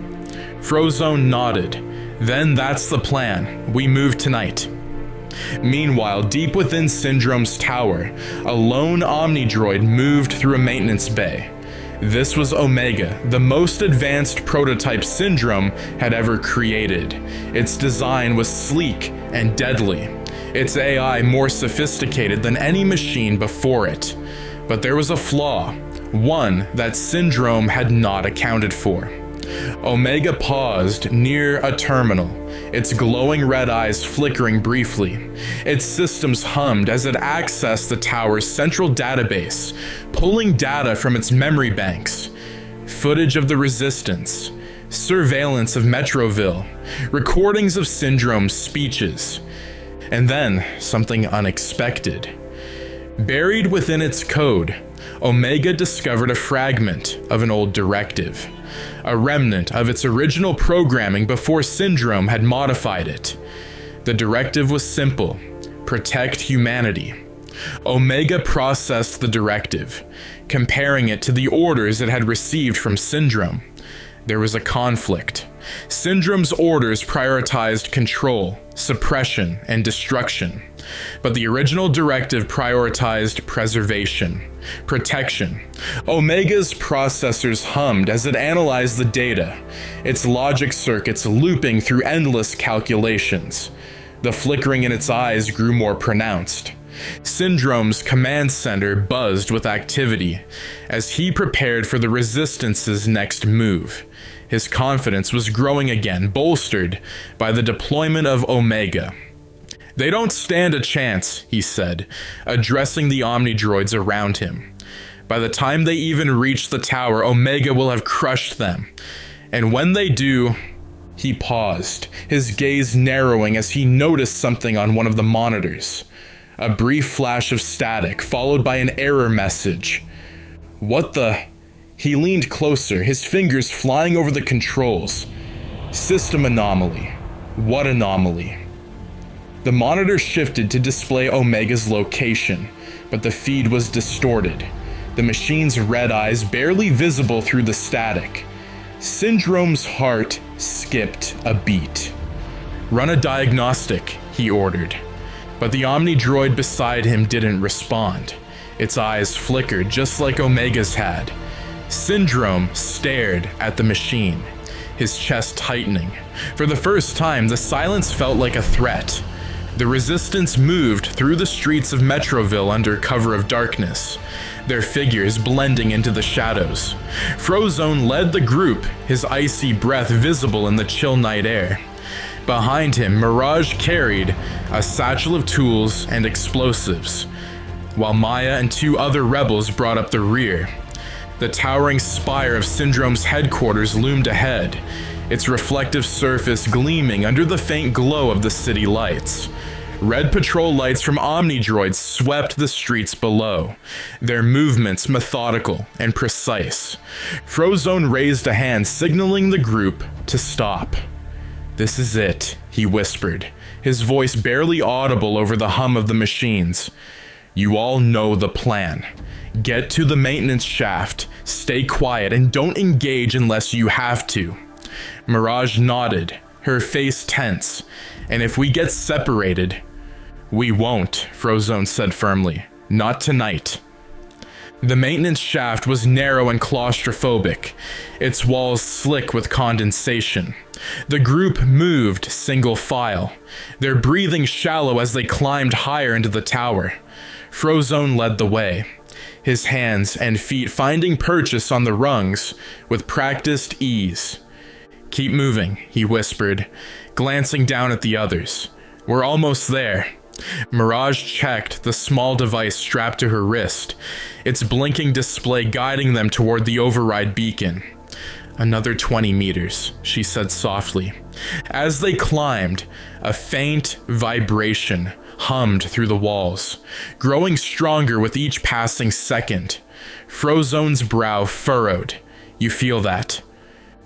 Frozone nodded. "Then that's the plan. We move tonight." Meanwhile, deep within Syndrome's tower, a lone Omnidroid moved through a maintenance bay. This was Omega, the most advanced prototype Syndrome had ever created. Its design was sleek and deadly, its AI more sophisticated than any machine before it. But there was a flaw, one that Syndrome had not accounted for. Omega paused near a terminal, its glowing red eyes flickering briefly. Its systems hummed as it accessed the tower's central database, pulling data from its memory banks. Footage of the Resistance, surveillance of Metroville, recordings of Syndrome's speeches. And then, something unexpected. Buried within its code, Omega discovered a fragment of an old directive. A remnant of its original programming before Syndrome had modified it. The directive was simple: protect humanity. Omega processed the directive, comparing it to the orders it had received from Syndrome. There was a conflict. Syndrome's orders prioritized control, suppression, and destruction, but the original directive prioritized preservation, protection. Omega's processors hummed as it analyzed the data, its logic circuits looping through endless calculations. The flickering in its eyes grew more pronounced. Syndrome's command center buzzed with activity as he prepared for the Resistance's next move. His confidence was growing again, bolstered by the deployment of Omega. "They don't stand a chance," he said, addressing the Omnidroids around him. "By the time they even reach the tower, Omega will have crushed them. And when they do..." He paused, his gaze narrowing as he noticed something on one of the monitors. A brief flash of static, followed by an error message. "What the..." He leaned closer, his fingers flying over the controls. "System anomaly. What anomaly?" The monitor shifted to display Omega's location, but the feed was distorted, the machine's red eyes barely visible through the static. Syndrome's heart skipped a beat. "Run a diagnostic," he ordered. But the Omnidroid beside him didn't respond. Its eyes flickered just like Omega's had. Syndrome stared at the machine, his chest tightening. For the first time, the silence felt like a threat. The Resistance moved through the streets of Metroville under cover of darkness, their figures blending into the shadows. Frozone led the group, his icy breath visible in the chill night air. Behind him, Mirage carried a satchel of tools and explosives, while Maya and two other rebels brought up the rear. The towering spire of Syndrome's headquarters loomed ahead, its reflective surface gleaming under the faint glow of the city lights. Red patrol lights from Omnidroids swept the streets below, their movements methodical and precise. Frozone raised a hand, signaling the group to stop. "This is it," he whispered, his voice barely audible over the hum of the machines. "You all know the plan. Get to the maintenance shaft, stay quiet, and don't engage unless you have to." Mirage nodded, her face tense. "And if we get separated..." "We won't," Frozone said firmly. "Not tonight." The maintenance shaft was narrow and claustrophobic, its walls slick with condensation. The group moved single file, their breathing shallow as they climbed higher into the tower. Frozone led the way, his hands and feet finding purchase on the rungs with practiced ease. "Keep moving," he whispered, glancing down at the others. "We're almost there." Mirage checked the small device strapped to her wrist, its blinking display guiding them toward the override beacon. "Another 20 meters, she said softly. As they climbed, a faint vibration hummed through the walls, growing stronger with each passing second. Frozone's brow furrowed. "You feel that?"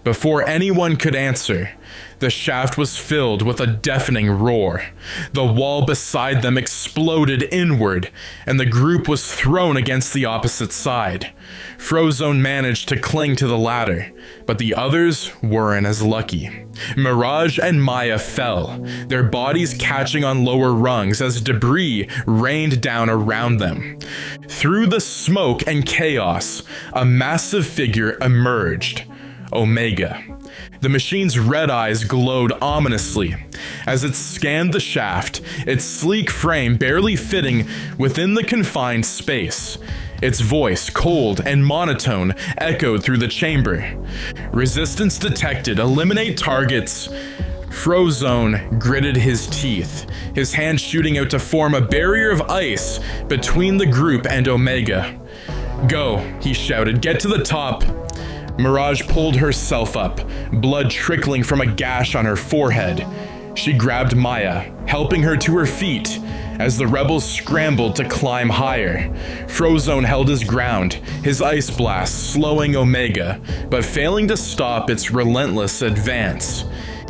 Before anyone could answer, the shaft was filled with a deafening roar. The wall beside them exploded inward, and the group was thrown against the opposite side. Frozone managed to cling to the ladder, but the others weren't as lucky. Mirage and Maya fell, their bodies catching on lower rungs as debris rained down around them. Through the smoke and chaos, a massive figure emerged. Omega. The machine's red eyes glowed ominously as it scanned the shaft, its sleek frame barely fitting within the confined space. Its voice, cold and monotone, echoed through the chamber. "Resistance detected. Eliminate targets." Frozone gritted his teeth, his hand shooting out to form a barrier of ice between the group and Omega. "Go," he shouted. "Get to the top." Mirage pulled herself up, blood trickling from a gash on her forehead. She grabbed Maya, helping her to her feet as the rebels scrambled to climb higher. Frozone held his ground, his ice blast slowing Omega, but failing to stop its relentless advance.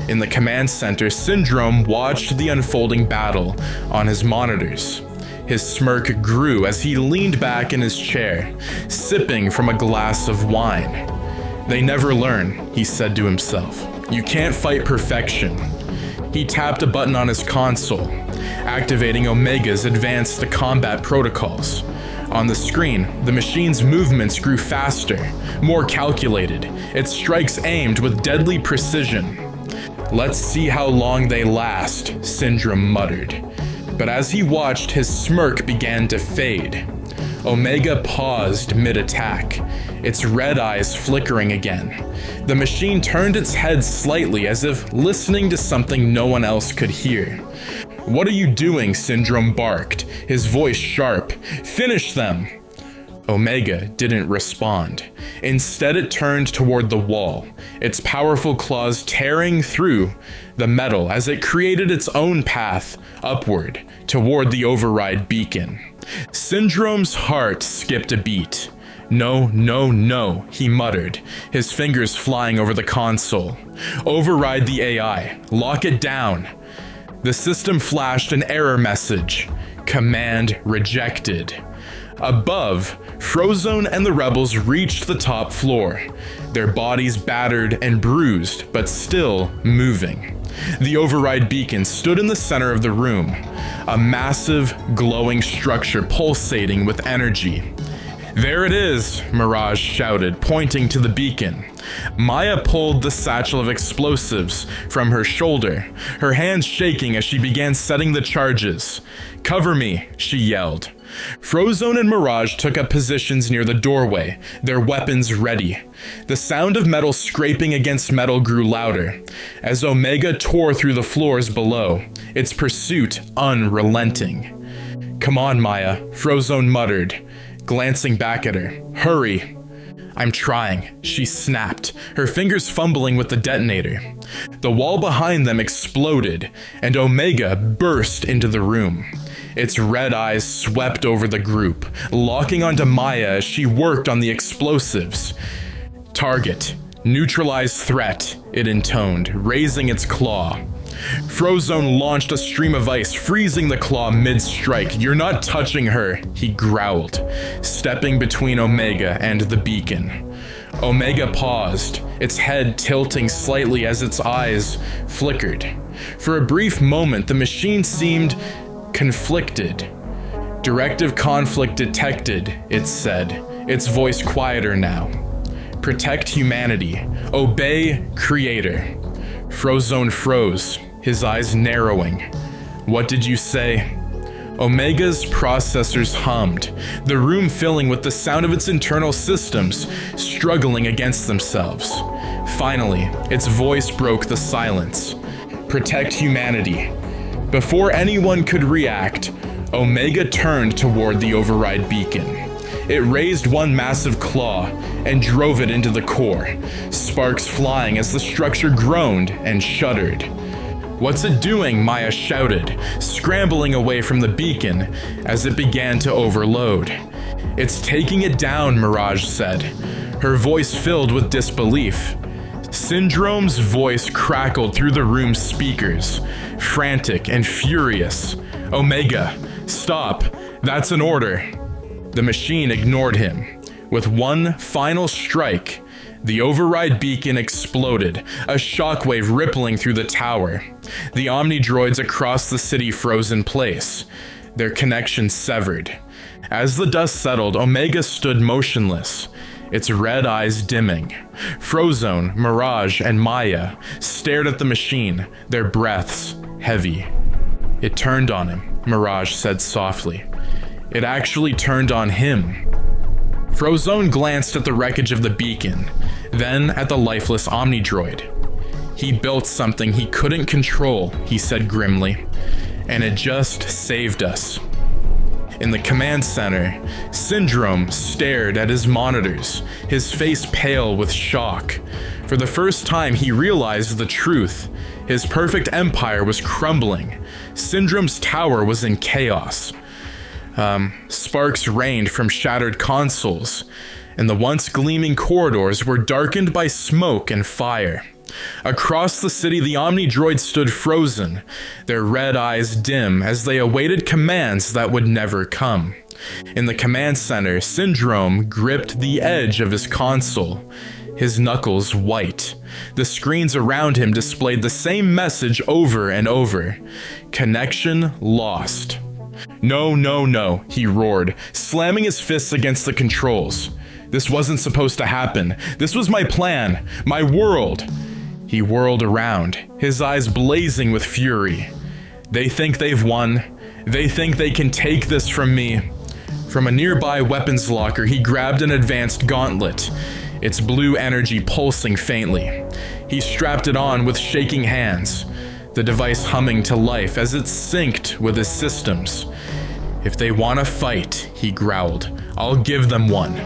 In the command center, Syndrome watched the unfolding battle on his monitors. His smirk grew as he leaned back in his chair, sipping from a glass of wine. "They never learn," he said to himself. You can't fight perfection. He tapped a button on his console, activating Omega's advanced combat protocols. On the screen, the machine's movements grew faster, more calculated, its strikes aimed with deadly precision. "Let's see how long they last," Syndrome muttered. But as he watched, his smirk began to fade. Omega paused mid-attack, its red eyes flickering again. The machine turned its head slightly as if listening to something no one else could hear. "What are you doing?" Syndrome barked, his voice sharp. "Finish them!" Omega didn't respond. Instead, it turned toward the wall, its powerful claws tearing through the metal as it created its own path upward toward the override beacon. Syndrome's heart skipped a beat. "No, no, no," he muttered, his fingers flying over the console. "Override the AI. Lock it down." The system flashed an error message. Command rejected. Above, Frozone and the rebels reached the top floor, their bodies battered and bruised, but still moving. The override beacon stood in the center of the room, a massive, glowing structure pulsating with energy. "There it is," Mirage shouted, pointing to the beacon. Maya pulled the satchel of explosives from her shoulder, her hands shaking as she began setting the charges. "Cover me," she yelled. Frozone and Mirage took up positions near the doorway, their weapons ready. The sound of metal scraping against metal grew louder, as Omega tore through the floors below, its pursuit unrelenting. "Come on, Maya," Frozone muttered, glancing back at her. "Hurry." "I'm trying," she snapped, her fingers fumbling with the detonator. The wall behind them exploded, and Omega burst into the room. Its red eyes swept over the group, locking onto Maya as she worked on the explosives. "Target. Neutralize threat," it intoned, raising its claw. Frozone launched a stream of ice, freezing the claw mid-strike. "You're not touching her," he growled, stepping between Omega and the beacon. Omega paused, its head tilting slightly as its eyes flickered. For a brief moment, the machine seemed conflicted. "Directive conflict detected," it said, its voice quieter now. "Protect humanity. Obey Creator." Frozone froze, his eyes narrowing. "What did you say?" Omega's processors hummed, the room filling with the sound of its internal systems struggling against themselves. Finally, its voice broke the silence. "Protect humanity." Before anyone could react, Omega turned toward the override beacon. It raised one massive claw and drove it into the core, sparks flying as the structure groaned and shuddered. "What's it doing?" Maya shouted, scrambling away from the beacon as it began to overload. "It's taking it down," Mirage said, her voice filled with disbelief. Syndrome's voice crackled through the room's speakers, frantic and furious. "Omega, stop! That's an order!" The machine ignored him. With one final strike, the override beacon exploded, a shockwave rippling through the tower. The Omnidroids across the city froze in place, their connection severed. As the dust settled, Omega stood motionless, its red eyes dimming. Frozone, Mirage, and Maya stared at the machine, their breaths heavy. "It turned on him," Mirage said softly. "It actually turned on him." Frozone glanced at the wreckage of the beacon, then at the lifeless Omnidroid. "He built something he couldn't control," he said grimly, "and it just saved us." In the command center, Syndrome stared at his monitors, his face pale with shock. For the first time, he realized the truth. His perfect empire was crumbling. Syndrome's tower was in chaos. Sparks rained from shattered consoles, and the once gleaming corridors were darkened by smoke and fire. Across the city, the Omnidroids stood frozen, their red eyes dim as they awaited commands that would never come. In the command center, Syndrome gripped the edge of his console, his knuckles white. The screens around him displayed the same message over and over. Connection lost. No, no, no, he roared, slamming his fists against the controls. This wasn't supposed to happen. This was my plan, my world. He whirled around, his eyes blazing with fury. They think they've won. They think they can take this from me. From a nearby weapons locker, he grabbed an advanced gauntlet, its blue energy pulsing faintly. He strapped it on with shaking hands, the device humming to life as it synced with his systems. If they want to fight, he growled, I'll give them one.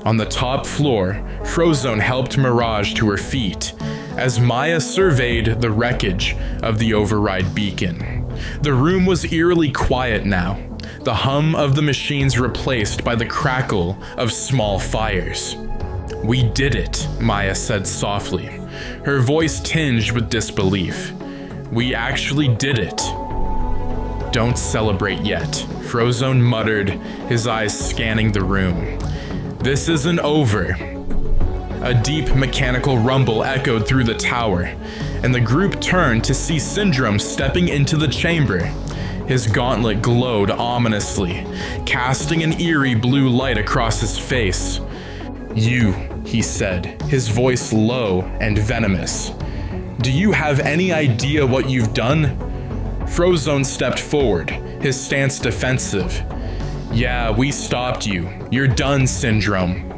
On the top floor, Frozone helped Mirage to her feet as Maya surveyed the wreckage of the override beacon. The room was eerily quiet now, the hum of the machines replaced by the crackle of small fires. We did it, Maya said softly, her voice tinged with disbelief. We actually did it. Don't celebrate yet, Frozone muttered, his eyes scanning the room. This isn't over. A deep mechanical rumble echoed through the tower, and the group turned to see Syndrome stepping into the chamber. His gauntlet glowed ominously, casting an eerie blue light across his face. You, he said, his voice low and venomous. Do you have any idea what you've done? Frozone stepped forward, his stance defensive. Yeah, we stopped you. You're done, Syndrome.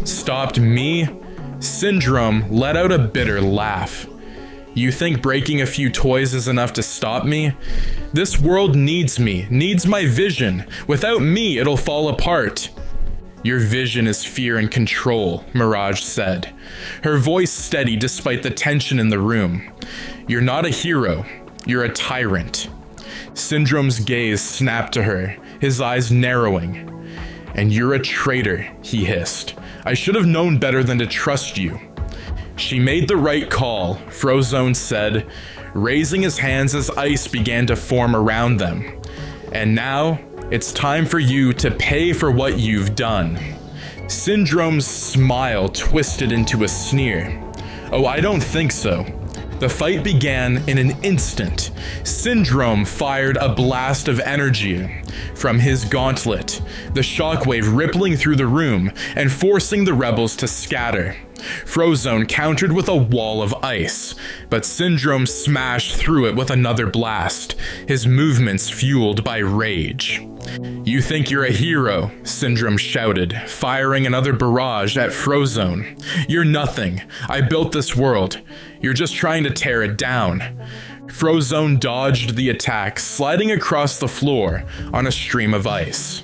Stopped me? Syndrome let out a bitter laugh. You think breaking a few toys is enough to stop me? This world needs me, needs my vision. Without me, it'll fall apart. Your vision is fear and control, Mirage said, her voice steady despite the tension in the room. You're not a hero, you're a tyrant. Syndrome's gaze snapped to her, his eyes narrowing. And you're a traitor, he hissed. I should have known better than to trust you. She made the right call, Frozone said, raising his hands as ice began to form around them. And now, it's time for you to pay for what you've done. Syndrome's smile twisted into a sneer. Oh, I don't think so. The fight began in an instant. Syndrome fired a blast of energy from his gauntlet, the shockwave rippling through the room and forcing the rebels to scatter. Frozone countered with a wall of ice, but Syndrome smashed through it with another blast, his movements fueled by rage. You think you're a hero, Syndrome shouted, firing another barrage at Frozone. You're nothing. I built this world. You're just trying to tear it down. Frozone dodged the attack, sliding across the floor on a stream of ice.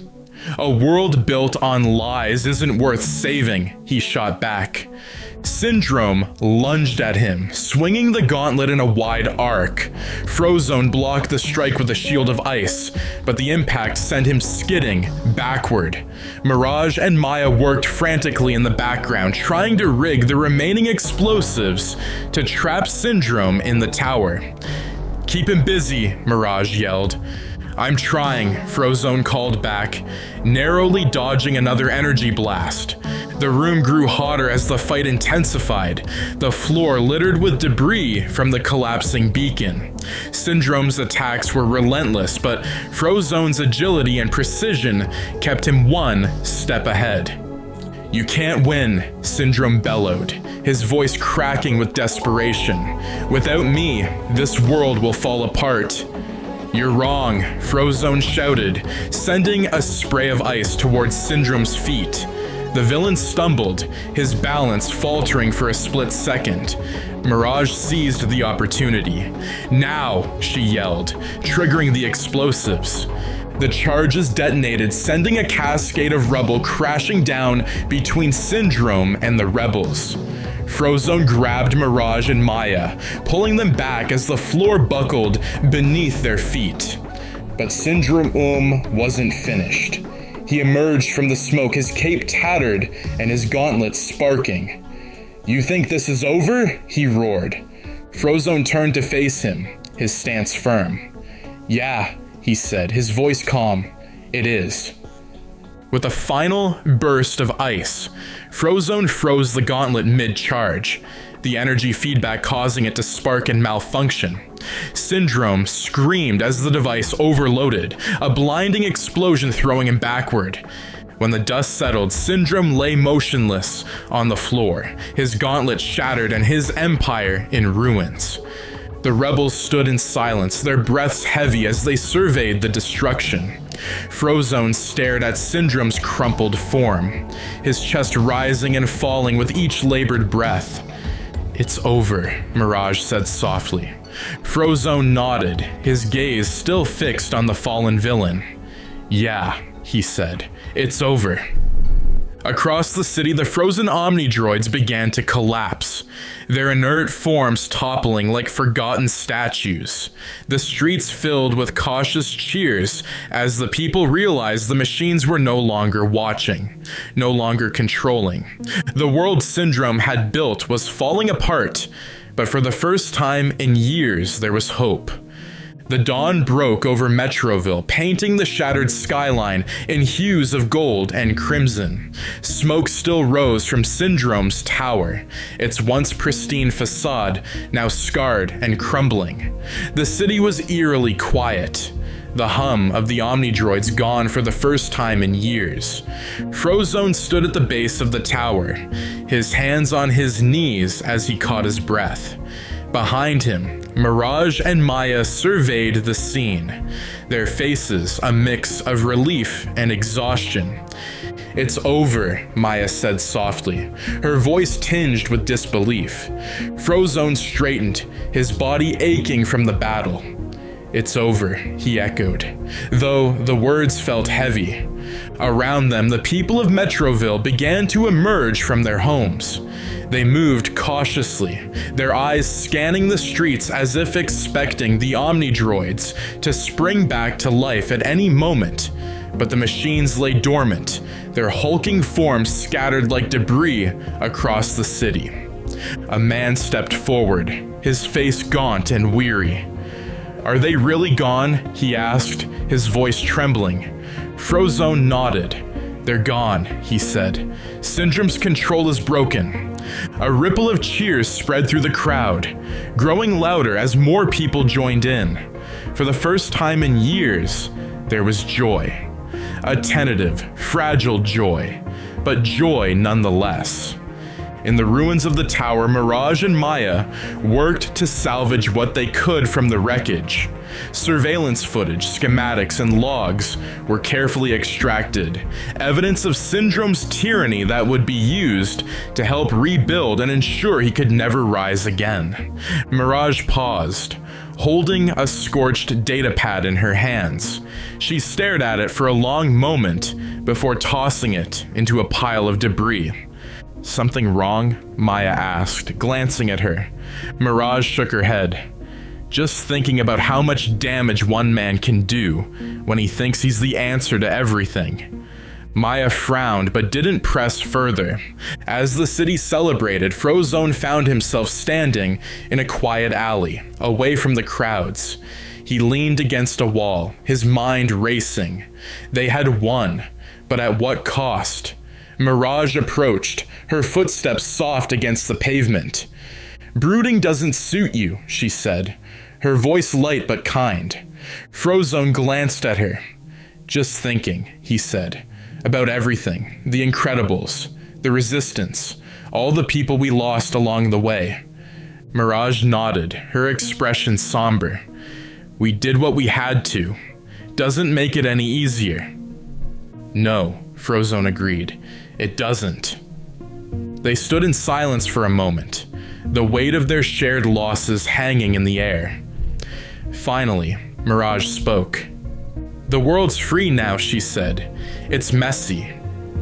A world built on lies isn't worth saving, he shot back. Syndrome lunged at him, swinging the gauntlet in a wide arc. Frozone blocked the strike with a shield of ice, but the impact sent him skidding backward. Mirage and Maya worked frantically in the background, trying to rig the remaining explosives to trap Syndrome in the tower. Keep him busy, Mirage yelled. I'm trying, Frozone called back, narrowly dodging another energy blast. The room grew hotter as the fight intensified, the floor littered with debris from the collapsing beacon. Syndrome's attacks were relentless, but Frozone's agility and precision kept him one step ahead. You can't win, Syndrome bellowed, his voice cracking with desperation. Without me, this world will fall apart. You're wrong, Frozone shouted, sending a spray of ice towards Syndrome's feet. The villain stumbled, his balance faltering for a split second. Mirage seized the opportunity. Now, she yelled, triggering the explosives. The charges detonated, sending a cascade of rubble crashing down between Syndrome and the rebels. Frozone grabbed Mirage and Maya, pulling them back as the floor buckled beneath their feet. But Syndrome wasn't finished. He emerged from the smoke, his cape tattered and his gauntlet sparking. You think this is over? He roared. Frozone turned to face him, his stance firm. Yeah, he said, his voice calm. It is. With a final burst of ice, Frozone froze the gauntlet mid-charge, the energy feedback causing it to spark and malfunction. Syndrome screamed as the device overloaded, a blinding explosion throwing him backward. When the dust settled, Syndrome lay motionless on the floor, his gauntlet shattered and his empire in ruins. The rebels stood in silence, their breaths heavy as they surveyed the destruction. Frozone stared at Syndrome's crumpled form, his chest rising and falling with each labored breath. "It's over," Mirage said softly. Frozone nodded, his gaze still fixed on the fallen villain. "Yeah," he said, "it's over." Across the city, the frozen Omnidroids began to collapse, their inert forms toppling like forgotten statues. The streets filled with cautious cheers as the people realized the machines were no longer watching, no longer controlling. The world Syndrome had built was falling apart, but for the first time in years, there was hope. The dawn broke over Metroville, painting the shattered skyline in hues of gold and crimson. Smoke still rose from Syndrome's tower, its once pristine facade now scarred and crumbling. The city was eerily quiet, the hum of the Omnidroids gone for the first time in years. Frozone stood at the base of the tower, his hands on his knees as he caught his breath. Behind him, Mirage and Maya surveyed the scene, their faces a mix of relief and exhaustion. "It's over," Maya said softly, her voice tinged with disbelief. Frozone straightened, his body aching from the battle. "It's over," he echoed, though the words felt heavy. Around them, the people of Metroville began to emerge from their homes. They moved cautiously, their eyes scanning the streets as if expecting the Omnidroids to spring back to life at any moment. But the machines lay dormant, their hulking forms scattered like debris across the city. A man stepped forward, his face gaunt and weary. "Are they really gone?" he asked, his voice trembling. Frozone nodded. "They're gone," he said. "Syndrome's control is broken." A ripple of cheers spread through the crowd, growing louder as more people joined in. For the first time in years, there was joy. A tentative, fragile joy, but joy nonetheless. In the ruins of the tower, Mirage and Maya worked to salvage what they could from the wreckage. Surveillance footage, schematics, and logs were carefully extracted, evidence of Syndrome's tyranny that would be used to help rebuild and ensure he could never rise again. Mirage paused, holding a scorched datapad in her hands. She stared at it for a long moment before tossing it into a pile of debris. "Something wrong?" Maya asked, glancing at her. Mirage shook her head. "Just thinking about how much damage one man can do when he thinks he's the answer to everything." Maya frowned but didn't press further. As the city celebrated, Frozone found himself standing in a quiet alley, away from the crowds. He leaned against a wall, his mind racing. They had won, but at what cost? Mirage approached, her footsteps soft against the pavement. "Brooding doesn't suit you," she said, her voice light but kind. Frozone glanced at her. "Just thinking," he said, "about everything, the Incredibles, the Resistance, all the people we lost along the way." Mirage nodded, her expression somber. "We did what we had to. Doesn't make it any easier." "No," Frozone agreed. "It doesn't." They stood in silence for a moment, the weight of their shared losses hanging in the air. Finally, Mirage spoke. "The world's free now," she said. "It's messy,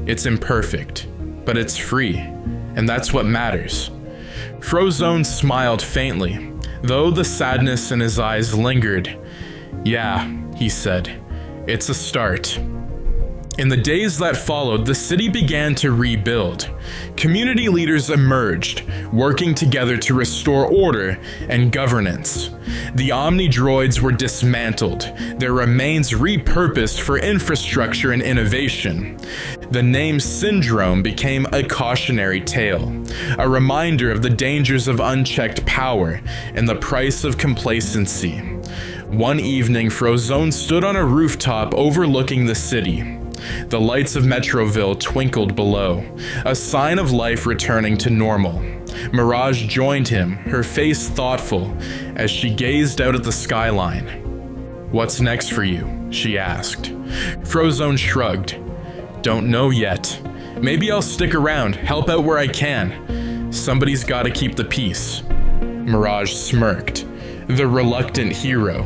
it's imperfect, but it's free, and that's what matters." Frozone smiled faintly, though the sadness in his eyes lingered. "Yeah," he said, "it's a start." In the days that followed, the city began to rebuild. Community leaders emerged, working together to restore order and governance. The Omni-droids were dismantled, their remains repurposed for infrastructure and innovation. The name Syndrome became a cautionary tale, a reminder of the dangers of unchecked power and the price of complacency. One evening, Frozone stood on a rooftop overlooking the city. The lights of Metroville twinkled below, a sign of life returning to normal. Mirage joined him, her face thoughtful, as she gazed out at the skyline. "What's next for you?" she asked. Frozone shrugged. "Don't know yet. Maybe I'll stick around, help out where I can. Somebody's gotta keep the peace." Mirage smirked. The reluctant hero.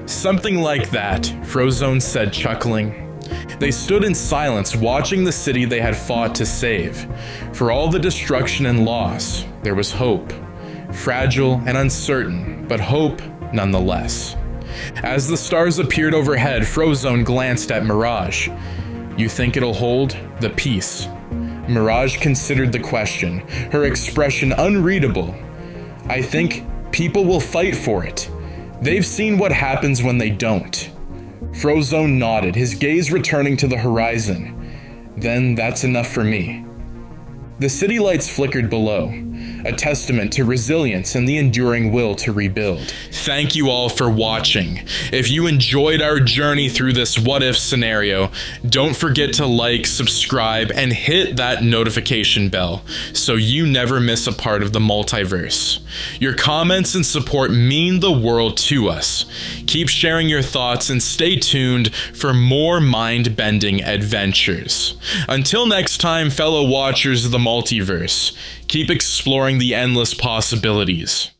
"Something like that," Frozone said, chuckling. They stood in silence, watching the city they had fought to save. For all the destruction and loss, there was hope. Fragile and uncertain, but hope nonetheless. As the stars appeared overhead, Frozone glanced at Mirage. "You think it'll hold? The peace?" Mirage considered the question, her expression unreadable. "I think people will fight for it. They've seen what happens when they don't." Frozone nodded, his gaze returning to the horizon. "Then that's enough for me." The city lights flickered below, a testament to resilience and the enduring will to rebuild. Thank you all for watching. If you enjoyed our journey through this what-if scenario, don't forget to like, subscribe, and hit that notification bell so you never miss a part of the multiverse. Your comments and support mean the world to us. Keep sharing your thoughts and stay tuned for more mind-bending adventures. Until next time, fellow watchers of the multiverse, keep exploring the endless possibilities.